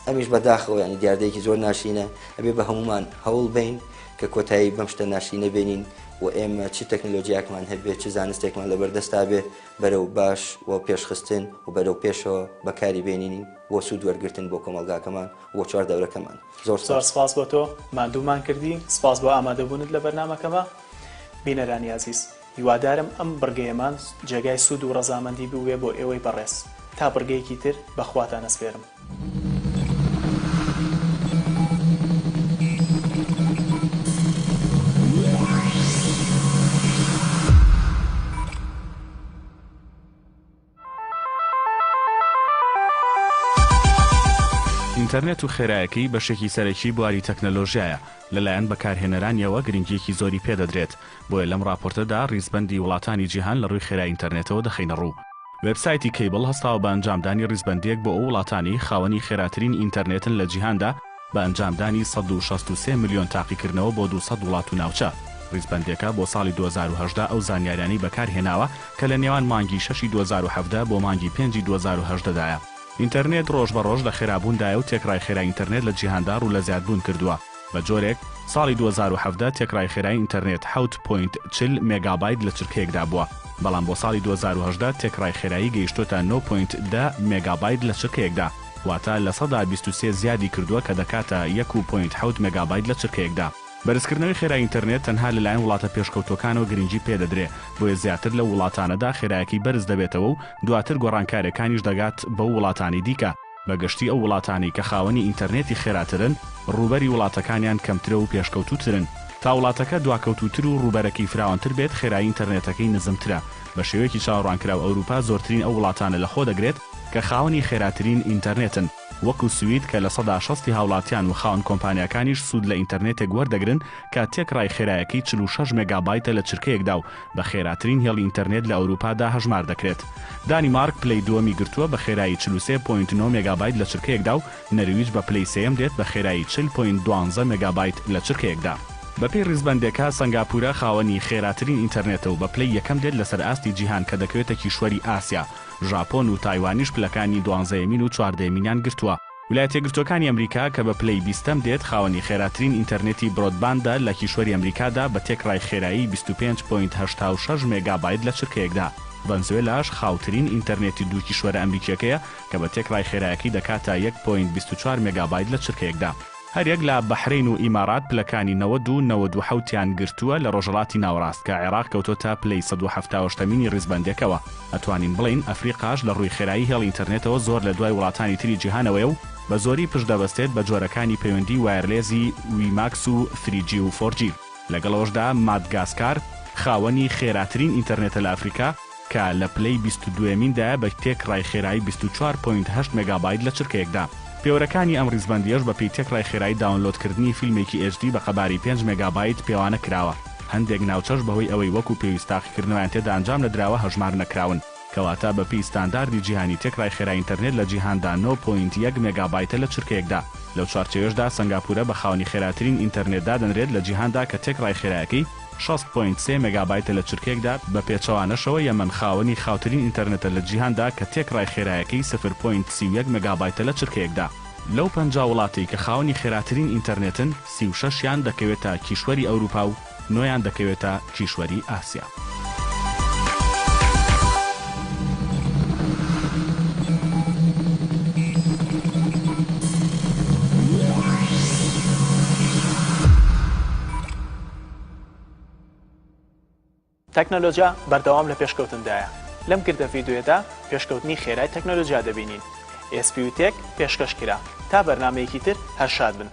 ئەمیش بەداخەوە ینی دیاردەیەکی زۆر ناشینە ئەبێ بە هەمومان هەوڵ بین کە کۆتایی بەم شتە ناشینە بینین و ئێمە چی تەکنۆلۆژیاکمان هەبێت چ زانستێکمان لەبەردەستا بێ بەرەو باش و پێشخستن و بەرەو پێشەوە بەکاری بینینین بۆ سوود وەرگرتن بۆ کۆمەلگاکەمان بۆ چواردەورەکەمان. زۆر سپاس بۆ تۆ ماندوومان کردی، سپاس بۆ ئامادەبوونت لە بەرنامەکەمە. بینەرانی عزیز هیوادارم ئەم بڕگەیەمان جێگای سوود و ڕەزامەندی بوێ بۆ ئێوەی بەڕێز تا بڕگەیەکی تر بەخواتان ئەسپێرم. ئینتەرنێت و خێرایەکەی بەشێکی سەرەکی بواری تەکنەلۆژیایە لەلایەن بەکارهێنەرانیەوە گرنگیەکی زۆری پێدەدرێت بۆیە لەم راپۆرتەدا ڕیزبەندی وڵاتانی جیهان لە ڕووی خێرای ئینتەرنێتەوە دەخینە ڕوو. وێبسایتی کەیبڵ هەستاوە بە ئەنجامدانی ڕیزبەندیەک بۆ ئەو وڵاتانی خاوەنی خێراترین ئینتەرنێتن لە جیهاندا بە ئەنجامدانی 163 ملیۆن تاقیکردنەوە بۆ 200 وڵات و ناوچە. ڕیزبەندیەکە بۆ ساڵی 2010 ئەو زانیاریانی بەکارهێناوە کە لە نێوان مانگی 6 2017 بۆ مانگی 5 2018دایە. ئینتەرنێت ڕۆژ بە ڕۆژ لە خێرابووندایە و تێکڕای خێرای ئینتەرنێت لە جیهاندا ڕوو لە زیادبوون کردووە. بە جۆرێک ساڵی 2017 تێکڕای خێرای ئینتەرنێت 7.40 مێگابایت لە چرکەیەکدا بووە، بەڵام بۆ ساڵی 2018 تێکڕای خێرایی گەیشتۆتە 9.10 مێگابایت لە چرکەیەکدا، واتە لە 123 زیادی کردووە کە دەکاتە 1.7 مێگابایت لە چرکەیەکدا. بەرزکردنەوەی خێرای ئینتەرنێت تەنها لەلایەن وڵاتە پێشکەوتەکانەوە گرنگی پێدەدرێ، بۆیە زیاتر لە وڵاتانەدا خێرایەکی بەرز دەبێتەوە و دواتر گۆڕانکاریەکانیش دەگات بە وڵاتانی دیکە. بەگشتی ئەو وڵاتانی کە خاوەنی ئینتەرنێتی خێراترن ڕوبەری وڵاتەکانیان کەمترە و پێشکەوتوترن. تا وڵاتەکە دواکەوتوتر و ڕوبەرەکەی فراوانتر بێت خێرایی ئینتەرنێتەکەی نزمترە. بە شێوەیەکی چاوەڕوانکراو ئەوروپا زۆرترین ئەو وڵاتانە لە خۆ دەگرێت کە خاوەنی خێراترین ئینتەرنێتن، وەکو سوید کە لە 160 هاوڵاتیان و خاوەن کۆمپانیەکانیش سوود لە ئینتەرنێتێک وەردەگرن کە تێکڕای خێرایەکەی 46 مێگابایتە لە چرکەیەکدا و بە خێراترین هێڵی ئینتەرنێت لە ئەوروپادا هەژمار دەکرێت. دانیمارک پلەی دووەمی گرتووە بە خێرایی 43.9 مێگابایت لە چرکەیەکدا و نەرویج بە پلەی سێیەم دێت بە خێرایی 40.12 مێگابایت لە چرکەیەکدا. بەپێی ڕیزبەندێکە سنگاپورە خاوەنی خێراترین ئینتەرنێتە و بە پلەی یەکەم دێت لەسەر ئاستی جیهان کە دەکەوێتە کیشوەری ئاسیا. ژاپۆن و تایوانیش پلەکانی 12مین و 14مینیان گرتووە. ویلایەتە یەکگرتووەکانی ئەمریکا کە بە پلەی 20ەم دێت خاوەنی خێراترین ئینتەرنێتی برۆدباندا لە کیشوەری ئەمریکادا بە تێکڕای خێرایی 25.86 مێگابایت لە چرکەیەکدا. ڤەنزوێلاش خاوترین ئینتەرنێتی دوو کیشوەرە ئەمریکیەکەیە کە بە تێکڕای خێرایەکی دەکاتە 1.24 مێگابایت لە چرکەیەکدا. هەریەک لە بەحرین و ئیمارات پلەکانی 90 گرتووە لە ڕۆژهەڵاتی ناوەڕاست کە عێراق کەوتۆتە پلەی 170مینی ڕیزبەندێکەوە. ئەتوانین بڵین ئەفریقاش لە ڕووی خێرایی هێڵ ئینتەرنێتەوە زۆر لە دوای وڵاتانی تری جیهانەوەی و بە زۆری پشدەبەستێت بە جۆرەکانی پەیوەندی وایرلێزی ویماکس و 3G و 4G. لەگەڵەوەشدا مادگاسکار خاوەنی خێراترین ئینتەرنێتە لە ئەفریقا کە لە پلەی 22میندا بە تێکڕای خێرایی 24.8 مگابایت لە چرکەیەکدا. پێوەرەکانی ئەم ڕیزبەندیەش بە پێی تێکڕای خێرایی داونلۆدکردنی فیلمێکی HD بە قەباری 5 مگابایت پێوانە کراوە. هەندێک ناوچەش بەهۆی ئەوەی وەکو پێویستاقیکردنەوەیان تێدا ئەنجام لە دراوە هەژمار نەکراون کەواتە بە پێی ستانداردی جیهانی تێکڕای خێرایی ئینتەرنێت لە جیهاندا 9.1 مگابایتە لە چرکەیەکدا. لەو چوارچێوەشدا سنگاپورە بە خاوەنی خێراترین ئینتەرنێتدا دەنرێت لە جیهاندا کە تێکڕای خێرایەکەی 6.3 مگابایتە لە چرکێکدا. بە پێچەوانەشەوە یەمەن خاوەنی خاوترین ئینتەرنێتە لە جیهاندا کە تێکڕای خێرایەکەی 0.31 مگابایتە لە چرکەیەکدا. لەو 5 وڵاتی کە خاوەنی خێراترین ئینتەرنێتن 36یان دەکەوێتە کیشوەری ئەوروپا و 9یان دەکەوێتە کیشوەری ئاسیا. تەکنۆلۆژیا بەردەوام لە پێشکەوتندایە. لەم کردە ڤیدیۆیەدا پێشکەوتنی خێرای تەکنۆلۆژیا دەبینین. ئێسپی و تێک پێشکەشکرا تا بەرنامەیەکی تر هەر شاد بن.